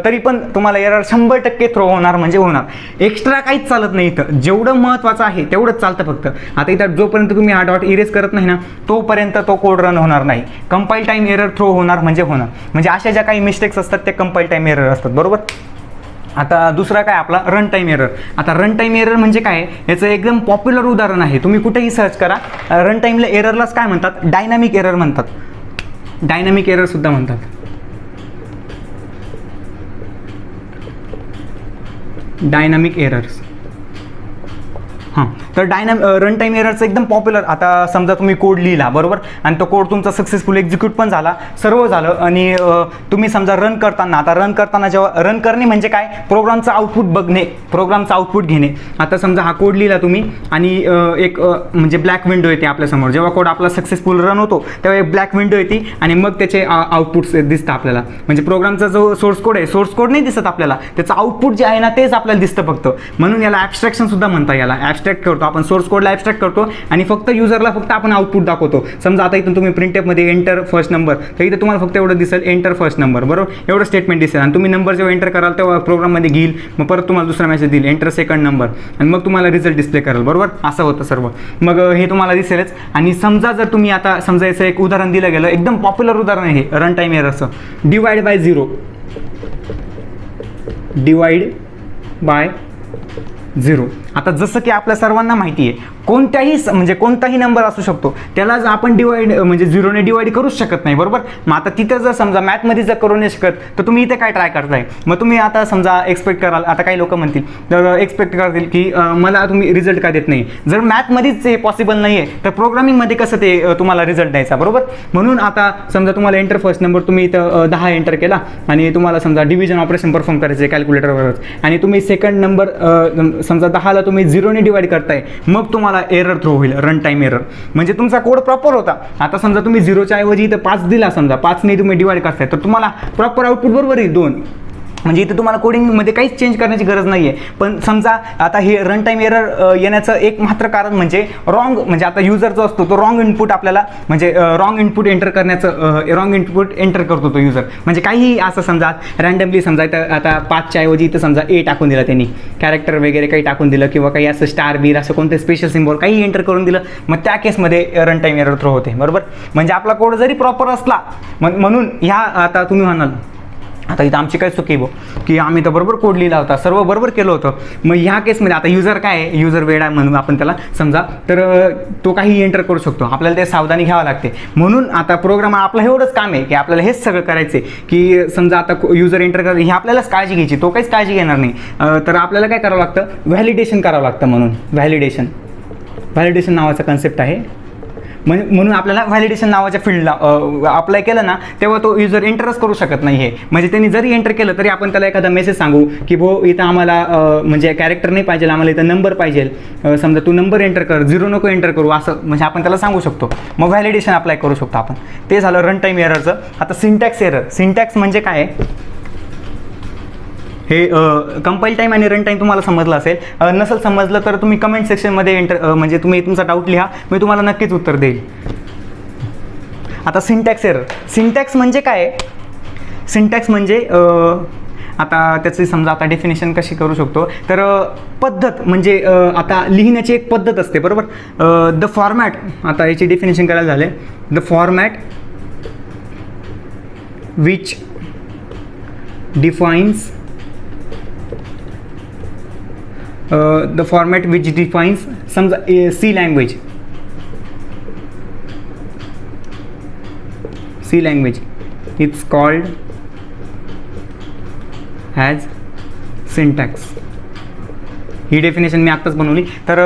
तरी पण तुम्हाला एरर 100% थ्रो होणार म्हणजे होणार. एक्स्ट्रा काहीच चालत नाही इथं, जेवढं महत्त्वाचं आहे तेवढंच चालतं फक्त. आता इथं जोपर्यंत तुम्ही हा डॉट इरेज करत नाही ना तोपर्यंत तो कोड रन होणार नाही. कंपाईल टाईम एरर थ्रो होणार म्हणजे होणार. म्हणजे अशा ज्या काही मिस्टेक्स असतात त्या कंपाईल टाईम एरर असतात बरोबर. आता दुसरा काय आपला रन टाईम एरर. आता रन टाईम एरर म्हणजे काय, याचं एकदम पॉप्युलर उदाहरण आहे, तुम्ही कुठेही सर्च करा. रन टाईमला एररलाच काय म्हणतात, डायनामिक एरर म्हणतात, डायनामिक एरर सुद्धा म्हणतात. डायनामिक एरर्स हां, तर रन टाईम एररचं एकदम पॉप्युलर. आता समजा तुम्ही कोड लिहिला बरोबर, आणि तो कोड तुमचा सक्सेसफुल एक्झिक्यूट पण झाला, सर्व झालं, आणि तुम्ही समजा रन करताना, आता रन करताना जेव्हा रन करणे म्हणजे काय, प्रोग्रामचं आउटपुट बघणे, प्रोग्रामचं आउटपुट घेणे. आता समजा हा कोड लिहिला तुम्ही आणि एक म्हणजे ब्लॅक विंडो येते आपल्यासमोर, जेव्हा कोड आपला सक्सेसफुल रन होतो तेव्हा एक ब्लॅक विंडो येते आणि मग त्याचे आउटपुट्स दिसतं आपल्याला. म्हणजे प्रोग्रामचा जो सोर्स कोड आहे, सोर्स कोड नाही दिसत आपल्याला, त्याचं आउटपुट जे आहे ना तेच आपल्याला दिसतं फक्त. म्हणून याला ॲब्स्ट्रॅक्शन सुद्धा म्हणता, याला ॲब्स्ट्रॅक्ट करतो आपण, सोर्स कोडला ॲब्स्ट्रॅक्ट करतो आणि फक्त युजरला फक्त आपण आउटपुट दाखवतो. समजा आता इथून तुम्ही प्रिंटेपमध्ये एंटर फर्स्ट नंबर, तर इथं तुम्हाला फक्त एवढं दिसेल एंटर फर्स्ट नंबर बरोबर, एवढं स्टेटमेंट दिसेल, आणि तुम्ही नंबर जेव्हा एंटर कराल तेव्हा प्रोग्राममध्ये घेईल, मग परत तुम्हाला दुसरा मेसेज देईल एंटर सेकंड नंबर, आणि मग तुम्हाला रिझल्ट डिस्प्ले करेल बरोबर. असं होतं सर्व. मग हे तुम्हाला दिसेलच. आणि समजा जर तुम्ही आता समजा याचं एक उदाहरण दिलं गेलं, एकदम पॉप्युलर उदाहरण आहे रन टाईम एररचं, डिवाइड बाय 0, डिवाइड बाय 0. आता जसं की आपल्या सर्वांना माहिती आहे कोणताही नंबर असू शकतो, त्याला जर आपण डिवाइड म्हणजे 0ने डिवाइड करूच शकत नाही बरोबर. मग आता तिथं जर समजा मॅथमध्ये जर करू नाही शकत तर तुम्ही इथे काय ट्राय करताय, मग तुम्ही आता समजा एक्सपेक्ट कराल, आता काही लोक म्हणतील तर एक्सपेक्ट करतील की मला तुम्ही रिझल्ट का देत नाही. जर मॅथमध्येच हे पॉसिबल नाही आहे तर प्रोग्रामिंगमध्ये कसं ते तुम्हाला रिझल्ट द्यायचा बरोबर. म्हणून आता समजा तुम्हाला एंटर फर्स्ट नंबर, तुम्ही इथं 10 एंटर केला आणि तुम्हाला समजा डिव्हिजन ऑपरेशन परफॉर्म करायचं आहे कॅल्क्युलेटरवरच, आणि तुम्ही सेकंड नंबर समजा 10ला तुम्ही 0ने डिवाइड करताय, मग तुम्हाला एरर थ्रो होईल, रन टाईम एरर. म्हणजे तुमचा कोड प्रॉपर होता. आता समजा तुम्ही 0च्या ऐवजी इथं 5 दिला, समजा 5ने तुम्ही डिवाइड करताय, तर तुम्हाला प्रॉपर आउटपुट बरोबर येईल 2. म्हणजे इथे तुम्हाला कोडिंगमध्ये काहीच चेंज करण्याची गरज नाही आहे. पण समजा आता हे रन टाईम एरर येण्याचं एक मात्र कारण म्हणजे म्हणजे आता युजर जो असतो तो रॉंग इनपुट आपल्याला म्हणजे रॉंग इनपुट एंटर करण्याचं रॉंग इनपुट एंटर करतो तो युजर. म्हणजे काही असं समजा रँडमली समजा इथं आता 5च्या ऐवजी इथं समजा ए टाकून दिला त्यांनी, कॅरेक्टर वगैरे काही टाकून दिलं, किंवा काही असं स्टार बीर असं कोणते स्पेशल सिम्बॉल काही एंटर करून दिलं, मग त्या केसमध्ये रन टाईम एरर थ्रो होते बरोबर. म्हणजे आपला कोड जरी प्रॉपर असला, म्हणून ह्या आता तुम्ही म्हणाल आता इथं आमची काय चुकी बो की आम्ही तर बरोबर कोड लिहिला होता, सर्व बरोबर केलं होतं. मग ह्या केसमध्ये आता युजर काय आहे, युजर वेडा म्हणून आपण त्याला समजा, तर तो काही एंटर करू शकतो, आपल्याला ते सावधानी घ्यावं लागते. म्हणून आता प्रोग्राम आपलं एवढंच काम आहे की आपल्याला हेच सगळं करायचं आहे की समजा आता युजर एंटर कर, ही आपल्यालाच काळजी घ्यायची, तो काहीच काळजी घेणार नाही. तर आपल्याला काय करावं लागतं, व्हॅलिडेशन करावं लागतं. म्हणून व्हॅलिडेशन नावाचा कन्सेप्ट आहे. म्हणून आपल्याला व्हॅलिडेशन नावाच्या फील्डला अप्लाय केलं ना तेव्हा तो युजर एंटरच करू शकत नाही. हे म्हणजे त्यांनी जरी एंटर केलं तरी आपण त्याला एखादा मेसेज सांगू की भो इथं आम्हाला म्हणजे कॅरेक्टर नाही पाहिजे, आम्हाला इथं नंबर पाहिजे, समजा तू नंबर एंटर कर, 0 नको एंटर करू, असं म्हणजे आपण त्याला सांगू शकतो. मग व्हॅलिडेशन अप्लाय करू शकतो आपण. ते झालं रन टाईम एररचं. आता सिंटॅक्स एरर. सिंटॅक्स म्हणजे काय, हे कंपाईल टाईम आणि रन टाईम तुम्हाला समजलं असेल. नसेल समजलं तर तुम्ही कमेंट सेक्शनमध्ये म्हणजे तुम्ही तुमचा डाऊट लिहा, मी तुम्हाला नक्कीच उत्तर देईल. आता सिंटॅक्स एरर. सिंटॅक्स म्हणजे काय? सिंटॅक्स म्हणजे आता त्याची समजा आता डेफिनेशन कशी करू शकतो, तर पद्धत म्हणजे आता लिहिण्याची एक पद्धत असते, बरोबर. द फॉर्मॅट, आता याची डेफिनेशन करायला झाले, the format which defines the format which defines समजा C language, C language it's called as syntax. ही डेफिनेशन मी आत्ताच बनवली. तर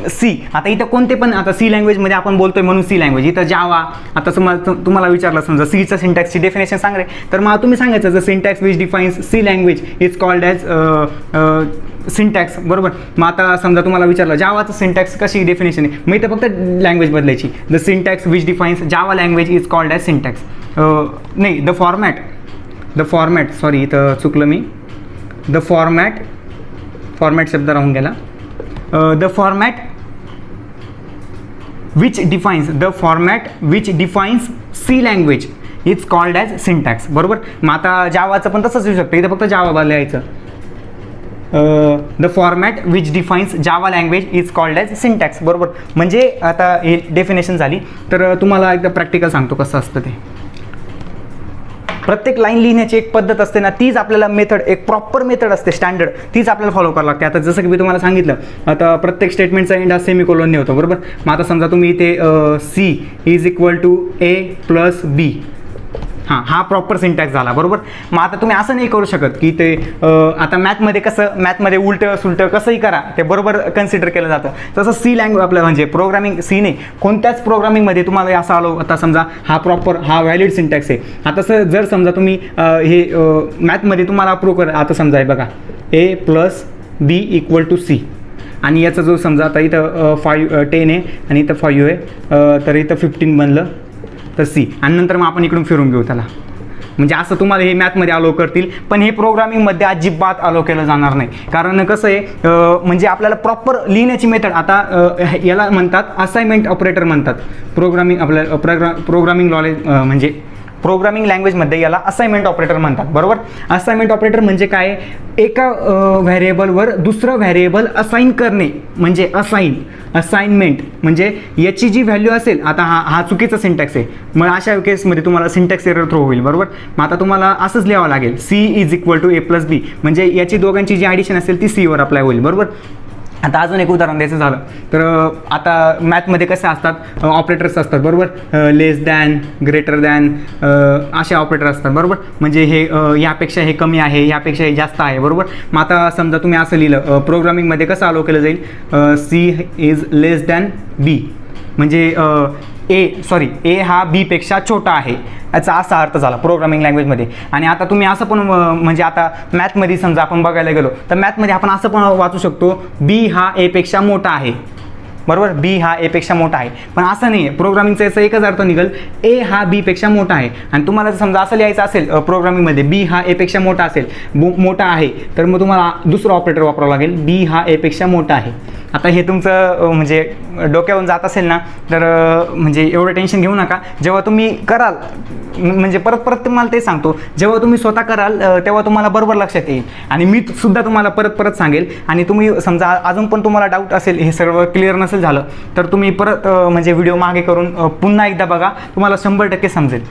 सी, आता इथं कोणते पण, आता सी लँग्वेजमध्ये आपण बोलतोय म्हणून सी लँग्वेज, इथं जावा, आता तुम्हाला विचारलं समजा सीचं सिंटॅक्सची डेफिनेशन सांग रे, तर मग तुम्ही सांगायचं the syntax which defines C language is called as syntax, बरोबर. मग आता समजा तुम्हाला विचारलं जावाचं सिंटॅक्स कशी डेफिनेशन आहे, मग इथं फक्त लँग्वेज बदलायची, the syntax which defines Java language is called as syntax. नाही, द फॉर्मॅट सॉरी इथं चुकलं मी, द फॉर्मॅट शब्द राहून गेला. The format which defines C language is called as syntax, बरोबर. मग आता जावाचं पण तसंच येऊ शकतं, इथं फक्त जावा लिहायचं. The format which defines Java language is called as syntax, बरोबर. म्हणजे आता हे डेफिनेशन झाली. तर तुम्हाला एकदा प्रॅक्टिकल सांगतो कसं असतं ते. प्रत्येक लाईन लिहिण्याची एक पद्धत असते ना, तीच आपल्याला मेथड, एक प्रॉपर मेथड असते स्टँडर्ड, तीच आपल्याला फॉलो करावं लागते. आता जसं की मी तुम्हाला सांगितलं, आता प्रत्येक स्टेटमेंटचा एंड हा सेमिकोलॉनने होतो, बरोबर. मग आता समजा तुम्ही इथे C is equal to A plus B, हा प्रॉपर सिंटॅक्स झाला, बरोबर. मग आता तुम्ही असं नाही करू शकत की ते आता मॅथमध्ये उलटं सुलटं कसंही करा, ते बरोबर कन्सिडर केलं जातं. तसं सी लँग्वेज आपलं म्हणजे प्रोग्रामिंग, सी नाही कोणत्याच प्रोग्रामिंगमध्ये तुम्हाला असं आलो, आता समजा हा प्रॉपर हा व्हॅलिड सिंटॅक्स आहे. आता जर समजा तुम्ही हे मॅथमध्ये तुम्हाला प्रूव्ह करा, आता समजा आहे बघा A plus B equal to C, आणि याचा जो समजा आता इथं 10 आहे आणि इथं 5 आहे, तर इथं 15 बनलं तर सी, आणि नंतर मग आपण इकडून फिरून घेऊ त्याला. म्हणजे असं तुम्हाला हे मॅथमध्ये अलो करतील, पण हे प्रोग्रामिंगमध्ये अजिबात अलो केलं जाणार नाही. कारण कसं आहे, म्हणजे आपल्याला प्रॉपर लिहिण्याची मेथड, आता याला म्हणतात असाइनमेंट ऑपरेटर म्हणतात. प्रोग्रामिंग नॉलेज म्हणजे प्रोग्रामिंग लँग्वेजमध्ये याला असाइनमेंट ऑपरेटर म्हणतात, बरोबर. असाइनमेंट ऑपरेटर म्हणजे काय, एका व्हॅरिएबलवर दुसरं व्हॅरिएबल असाइन करणे म्हणजे असाइनमेंट. म्हणजे याची जी व्हॅल्यू असेल, आता हा चुकीचा सिंटॅक्स आहे, मग अशा केसमध्ये तुम्हाला सिंटॅक्स एरर थ्रो होईल, बरोबर. मग आता तुम्हाला असंच लिहावं लागेल, C is equal to A plus B, म्हणजे याची दोघांची जी ॲडिशन असेल ती सीवर अप्लाय होईल, बरोबर. आता अजून एक उदाहरण द्यायचं झालं तर आता मॅथमध्ये कसे असतात, ऑपरेटर्स असतात, बरोबर. लेस दॅन, ग्रेटर दॅन, असे ऑपरेटर असतात, बरोबर. म्हणजे हे यापेक्षा हे कमी आहे, यापेक्षा हे जास्त आहे, बरोबर. मग आता समजा तुम्ही असं लिहिलं, प्रोग्रामिंगमध्ये कसं अलो केलं जाईल, सी इज लेस दॅन बी, म्हणजे ए हा बीपेक्षा छोटा आहे, याचा असा अर्थ झाला प्रोग्रामिंग लँग्वेजमध्ये. आणि आता तुम्ही असं पण म्हणजे आता मॅथमध्ये समजा आपण बघायला गेलो तर मॅथमध्ये आपण असं पण वाचू शकतो, बी हा एपेक्षा मोठा आहे, बरोबर. बी हा एपेक्षा मोठा आहे, पण असं नाही आहे. प्रोग्रामिंगचा याचा एकच अर्थ निघेल, ए हा बीपेक्षा मोठा आहे. आणि तुम्हाला समजा असं लिहायचं असेल प्रोग्रामिंगमध्ये बी हा एपेक्षा मोठा असेल, मोठा आहे, तर मग तुम्हाला दुसरं ऑपरेटर वापरावं लागेल, बी हा एपेक्षा मोठा आहे. आता हे तुमचं म्हणजे डोक्यावरून जात असेल ना, तर म्हणजे एवढं टेन्शन घेऊ नका. जेव्हा तुम्ही कराल, म्हणजे परत तुम्हाला ते सांगतो, जेव्हा तुम्ही स्वतः कराल तेव्हा तुम्हाला बरोबर लक्षात येईल. आणि मी सुद्धा तुम्हाला परत सांगेल. आणि तुम्ही समजा अजून पण तुम्हाला डाऊट असेल, हे सर्व क्लिअर नसेल झालं, तर तुम्ही परत म्हणजे व्हिडिओ मागे करून पुन्हा एकदा बघा, तुम्हाला 100% समजेल.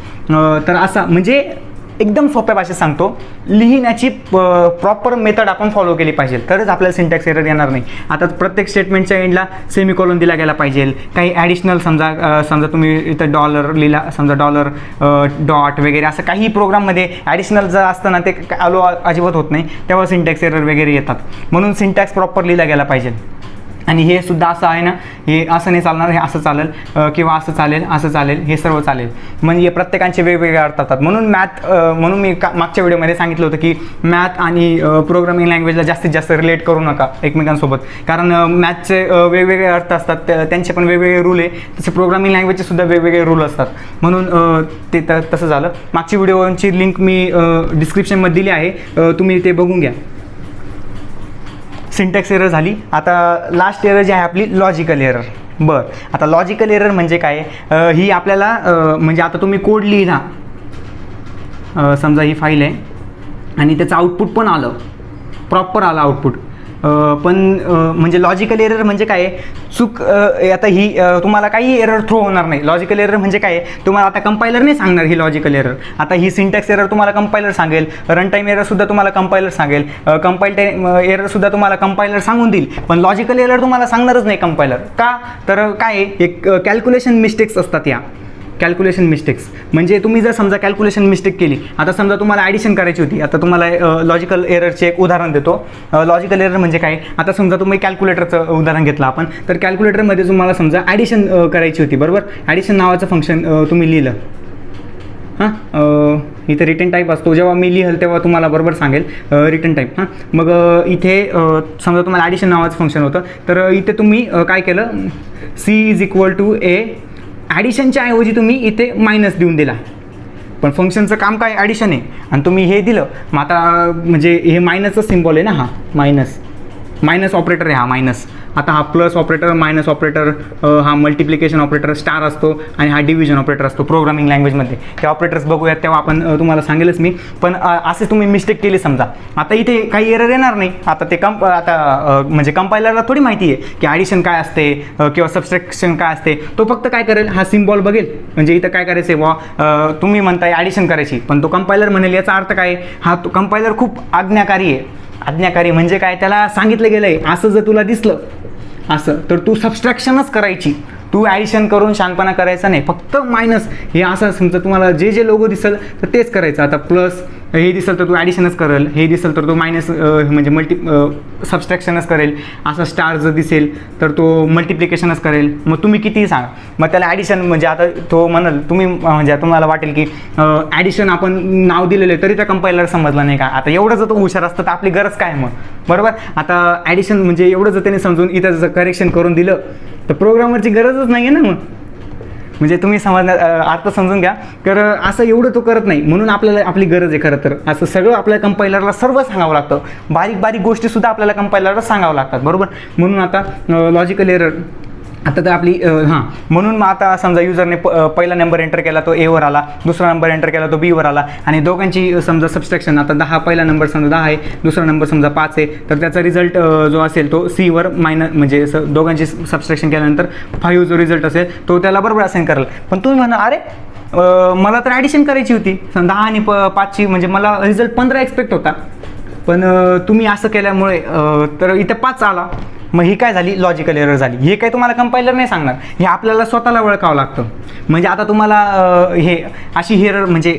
तर असा म्हणजे एकदम सोप्या भाषेत सांगतो, लिहिण्याची प्रॉपर मेथड आपण फॉलो केली पाहिजे, तरच आपल्याला सिंटॅक्स एरर येणार नाही. आता प्रत्येक स्टेटमेंटच्या एंडला सेमिकोलॉन दिला गेला पाहिजे. काही ॲडिशनल समजा तुम्ही इथं डॉलर लिहिला, समजा डॉलर डॉट वगैरे असं काही प्रोग्राममध्ये ॲडिशनल जर असतं ना, ते आलो अजिबात होत नाही, तेव्हा सिंटॅक्स एरर वगैरे येतात. म्हणून सिंटॅक्स प्रॉपर लिहिला गेला पाहिजे. आणि हे सुद्धा असं आहे ना, हे असं नाही चालणार, हे असं चालेल किंवा असं चालेल, हे सर्व चालेल. म्हणजे प्रत्येकांचे वेगवेगळे अर्थ असतात. म्हणून मी मागच्या व्हिडिओमध्ये सांगितलं होतं की मॅथ आणि प्रोग्रामिंग लँग्वेजला जास्तीत जास्त रिलेट करू नका एकमेकांसोबत, कारण मॅथचे वेगवेगळे अर्थ असतात, त्यांचे पण वेगवेगळे रूल आहे, तसे प्रोग्रामिंग लँग्वेजचे सुद्धा वेगवेगळे रूल असतात. म्हणून ते तसं झालं. मागची व्हिडिओची लिंक मी डिस्क्रिप्शनमध्ये दिली आहे, तुम्ही ते बघून घ्या. सिंटॅक्स एरर झाली. आता लास्ट एरर जी आहे आपली लॉजिकल एरर. बरं, आता लॉजिकल एरर म्हणजे काय? ही आपल्याला म्हणजे आता तुम्ही कोड लिहिला, समजा ही फाईल आहे आणि त्याचं आउटपुट पण आलं, प्रॉपर आलं आउटपुट, पण म्हणजे लॉजिकल एरर म्हणजे काय? चूक आता ही तुम्हाला काही एरर थ्रो होणार नाही. लॉजिकल एरर म्हणजे काय? तुम्हाला आता कंपायलर नाही सांगणार ही लॉजिकल एरर. आता ही सिंटॅक्स एरर तुम्हाला कंपायलर सांगेल, रन टाईम एररसुद्धा तुम्हाला कंपायलर सांगेल, कंपाईल टाईम एररसुद्धा तुम्हाला कंपायलर सांगून देईल, पण लॉजिकल एरर तुम्हाला सांगणारच नाही कंपायलर. का? तर काय एक कॅल्क्युलेशन मिस्टेक्स असतात. या कॅल्क्युलेशन मिस्टेक्स म्हणजे तुम्ही जर समजा कॅल्क्युलेशन मिस्टेक केली, आता समजा तुम्हाला ॲडिशन करायची होती, आता तुम्हाला लॉजिकल एररचे एक उदाहरण देतो. लॉजिकल एरर म्हणजे काय? आता समजा तुम्ही कॅल्क्युलेटरचं उदाहरण घेतलं आपण, तर कॅल्क्युलेटरमध्ये तुम्हाला समजा ॲडिशन करायची होती, बरोबर. ॲडिशन नावाचं फंक्शन तुम्ही लिहिलं, हां इथे रिटर्न टाईप असतो, जेव्हा मी लिहिल तेव्हा तुम्हाला बरोबर सांगेल रिटर्न टाईप. हां मग इथे समजा तुम्हाला ॲडिशन नावाचं फंक्शन होतं, तर इथे तुम्ही काय केलं, C=A, ॲडिशनच्या ऐवजी तुम्ही इथे मायनस देऊन दिला, पण फंक्शनचं काम काय? ॲडिशन आहे, आणि तुम्ही हे दिलं. मग आता म्हणजे हे मायनसचं सिम्बॉल आहे ना, हा मायनस ऑपरेटर आहे हा मायनस. आता हा प्लस ऑपरेटर, मायनस ऑपरेटर, हा मल्टिप्लिकेशन ऑपरेटर, स्टार असतो, आणि हा डिव्हिजन ऑपरेटर असतो प्रोग्रामिंग लँग्वेजमध्ये. ते ऑपरेटर्स बघूयात तेव्हा आपण तुम्हाला सांगेलच मी. पण असे तुम्ही मिस्टेक केली समजा, आता इथे काही एरर येणार नाही. आता ते आता म्हणजे कंपायलरला थोडी माहिती आहे की ॲडिशन काय असते किंवा सबस्ट्रॅक्शन काय असते. तो फक्त काय करेल, हा सिम्बॉल बघेल, म्हणजे इथं काय करायचं आहे तुम्ही म्हणताय ॲडिशन करायची, पण तो कंपायलर म्हणेल याचा अर्थ काय? हा तो कंपायलर खूप आज्ञाकारी आहे. आज्ञाकारी म्हणजे काय? त्याला सांगितलं गेलं आहे असं जर तुला दिसलं असं, तर तू सबस्ट्रॅक्शनच करायची, तू ॲडिशन करून शहाणपणा करायचा नाही, फक्त मायनस हे असं समजा तुम्हाला जे लोगो दिसेल तर तेच करायचं. आता प्लस हे दिसेल तर तू ॲडिशनच करेल, हे दिसेल तर तो मायनस म्हणजे सबस्ट्रॅक्शनच करेल, असं स्टार जर दिसेल तर तो मल्टिप्लिकेशनच करेल. मग तुम्ही कितीही सांगा, मग त्याला ॲडिशन म्हणजे आता तो म्हणाल तुम्ही म्हणजे तुम्हाला वाटेल की ॲडिशन आपण नाव दिलेलं आहे तरी त्या कंपायलर समजलं नाही का. आता एवढं जर तो हुशार असतं तर आपली गरज काय मग, बरोबर. आता ॲडिशन म्हणजे एवढं जर त्याने समजून इथं जर करेक्शन करून दिलं तर प्रोग्रामरची गरजच नाही आहे ना. मग म्हणजे तुम्ही समजण्यात अर्थ समजून घ्या. तर असं एवढं तो करत नाही, म्हणून आपल्याला आपली गरज आहे खरं तर. असं सगळं आपल्या कंपायलरला सर्व सांगावं लागतं, बारीक बारीक गोष्टीसुद्धा आपल्याला कंपायलरला सांगावं लागतात, बरोबर. म्हणून आता लॉजिकल एरर आता तर आपली म्हणून मग आता समजा युजरने पहिला नंबर एंटर केला तो एवर आला, दुसरा नंबर एंटर केला तो बीवर आला, आणि दोघांची समजा सबस्ट्रॅक्शन आता 10, पहिला नंबर समजा 10 आहे, दुसरा नंबर समजा 5 आहे, तर त्याचा रिझल्ट जो असेल तो सीवर मायनस म्हणजे दोघांची सबस्ट्रॅक्शन केल्यानंतर 5 जो रिझल्ट असेल तो त्याला बरोबर असाइन करेल. पण तुम्ही म्हणा अरे मला तर ॲडिशन करायची होती 10 आणि 5ची, म्हणजे मला रिझल्ट 15 एक्सपेक्ट होता, पण तुम्ही असं केल्यामुळे तर इथे 5 आला. मग ही काय झाली? लॉजिकल एरर झाली. हे काय तुम्हाला कंपायलर नाही सांगणार, हे आपल्याला स्वतःला ओळखावं लागतं. म्हणजे आता तुम्हाला हे अशी एरर म्हणजे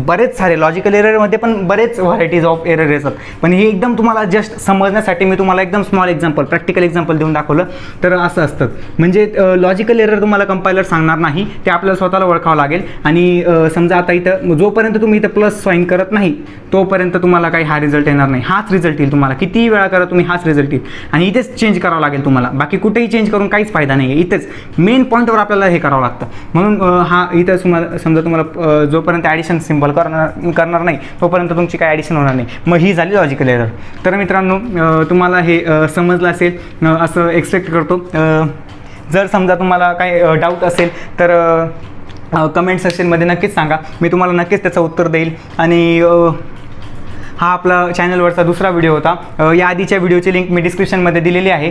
बरेच सारे लॉजिकल एररमध्ये पण बरेच व्हरायटीज ऑफ एरर येतात, पण हे एकदम तुम्हाला जस्ट समजण्यासाठी मी तुम्हाला एकदम स्मॉल एक्झाम्पल, प्रॅक्टिकल एक्झाम्पल देऊन दाखवलं. तर असं असतं म्हणजे लॉजिकल एरर तुम्हाला कंपायलर सांगणार नाही, ते आपल्याला स्वतःला ओळखावं लागेल. आणि समजा आता इथं जोपर्यंत तुम्ही इथं प्लस साईन करत नाही तोपर्यंत तुम्हाला काही हा रिझल्ट येणार नाही, हाच रिझल्ट येईल तुम्हाला. कितीही वेळा करा तुम्ही हाच रिझल्ट येईल, आणि इथेच चेंज करावं लागेल तुम्हाला. बाकी कुठेही चेंज करून काहीच फायदा नाही आहे, इथेच मेन पॉईंटवर आपल्याला हे करावं लागतं. म्हणून हा इथं समजा तुम्हाला जोपर्यंत ॲडिशन सिम्बॉल करणार नाही तोपर्यंत तुमची काय ॲडिशन होणार नाही. मग ही झाली लॉजिकल एरर. तर मित्रांनो तुम्हाला हे समजलं असेल असं एक्सपेक्ट करतो. जर समजा तुम्हाला काही डाऊट असेल तर कमेंट सेक्शनमध्ये नक्कीच सांगा, मी तुम्हाला नक्कीच त्याचं उत्तर देईल. आणि हा आपला चॅनलवरचा दुसरा व्हिडिओ होता. या आधीच्या व्हिडिओची लिंक मी डिस्क्रिप्शनमध्ये दिलेली आहे,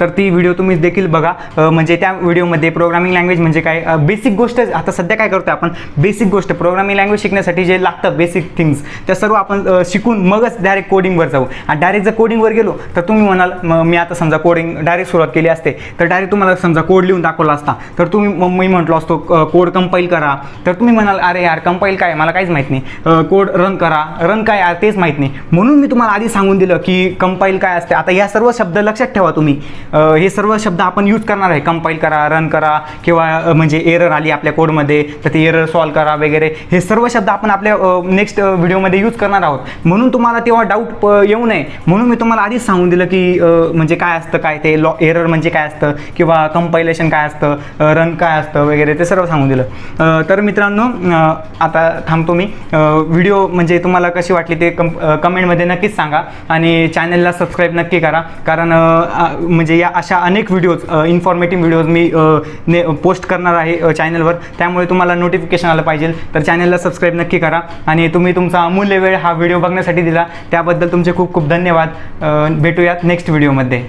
तर ती व्हिडिओ तुम्ही देखील बघा. म्हणजे त्या व्हिडिओमध्ये प्रोग्रामिंग लँग्वेज म्हणजे काय, बेसिक गोष्ट आता सध्या काय करतो आपण, बेसिक गोष्ट प्रोग्रामिंग लँग्वेज शिकण्यासाठी जे लागतं बेसिक थिंग्स त्या सर्व आपण शिकून मगच डायरेक्ट कोडिंगवर जाऊ. आणि डायरेक्ट जर कोडिंगवर गेलो तर तुम्ही म्हणाल मी आता समजा कोडिंग डायरेक्ट सुरुवात केली असते तर डायरेक्ट तुम्हाला समजा कोड लिहून दाखवला असता, तर तुम्ही मी म्हटलो असतो कोड कंपाईल करा, तर तुम्ही म्हणाल अरे यार कंपाईल काय, मला काहीच माहीत नाही. कोड रन करा, रन काय यार तेच माहीत नाही. म्हणून मी तुम्हाला आधी सांगून दिलं की कंपाईल काय असते. आता या सर्व शब्द लक्षात ठेवा तुम्ही, हे सर्व शब्द आपण यूज करणार आहे. कंपाईल करा, रन करा, किंवा म्हणजे एरर आली आपल्या कोडमध्ये तर ते एरर सॉल्व करा वगैरे, हे सर्व शब्द आपण आपल्या नेक्स्ट व्हिडिओमध्ये यूज करणार आहोत. म्हणून तुम्हाला तेव्हा डाऊट येऊ नये म्हणून मी तुम्हाला आधीच सांगून दिलं की म्हणजे काय असतं, काय ते एरर म्हणजे काय असतं, किंवा कंपायलेशन काय असतं, रन काय असतं वगैरे, ते सर्व सांगून दिलं. तर मित्रांनो आता थांबतो मी. व्हिडिओ म्हणजे तुम्हाला कशी वाटली ते कमेंटमध्ये नक्कीच सांगा आणि चॅनलला सबस्क्राईब नक्की करा, कारण म्हणजे या अशा अनेक व्हिडिओज इन्फॉर्मेटिव्ह व्हिडिओज मी पोस्ट करणार आहे चॅनलवर, त्यामुळे तुम्हाला नोटिफिकेशन आलं पाहिजे. तर चॅनलला सबस्क्राईब नक्की करा आणि तुम्ही तुमचा अमूल्य वेळ हा व्हिडिओ बघण्यासाठी दिला त्याबद्दल तुमचे खूप खूप धन्यवाद. भेटूयात नेक्स्ट व्हिडिओमध्ये.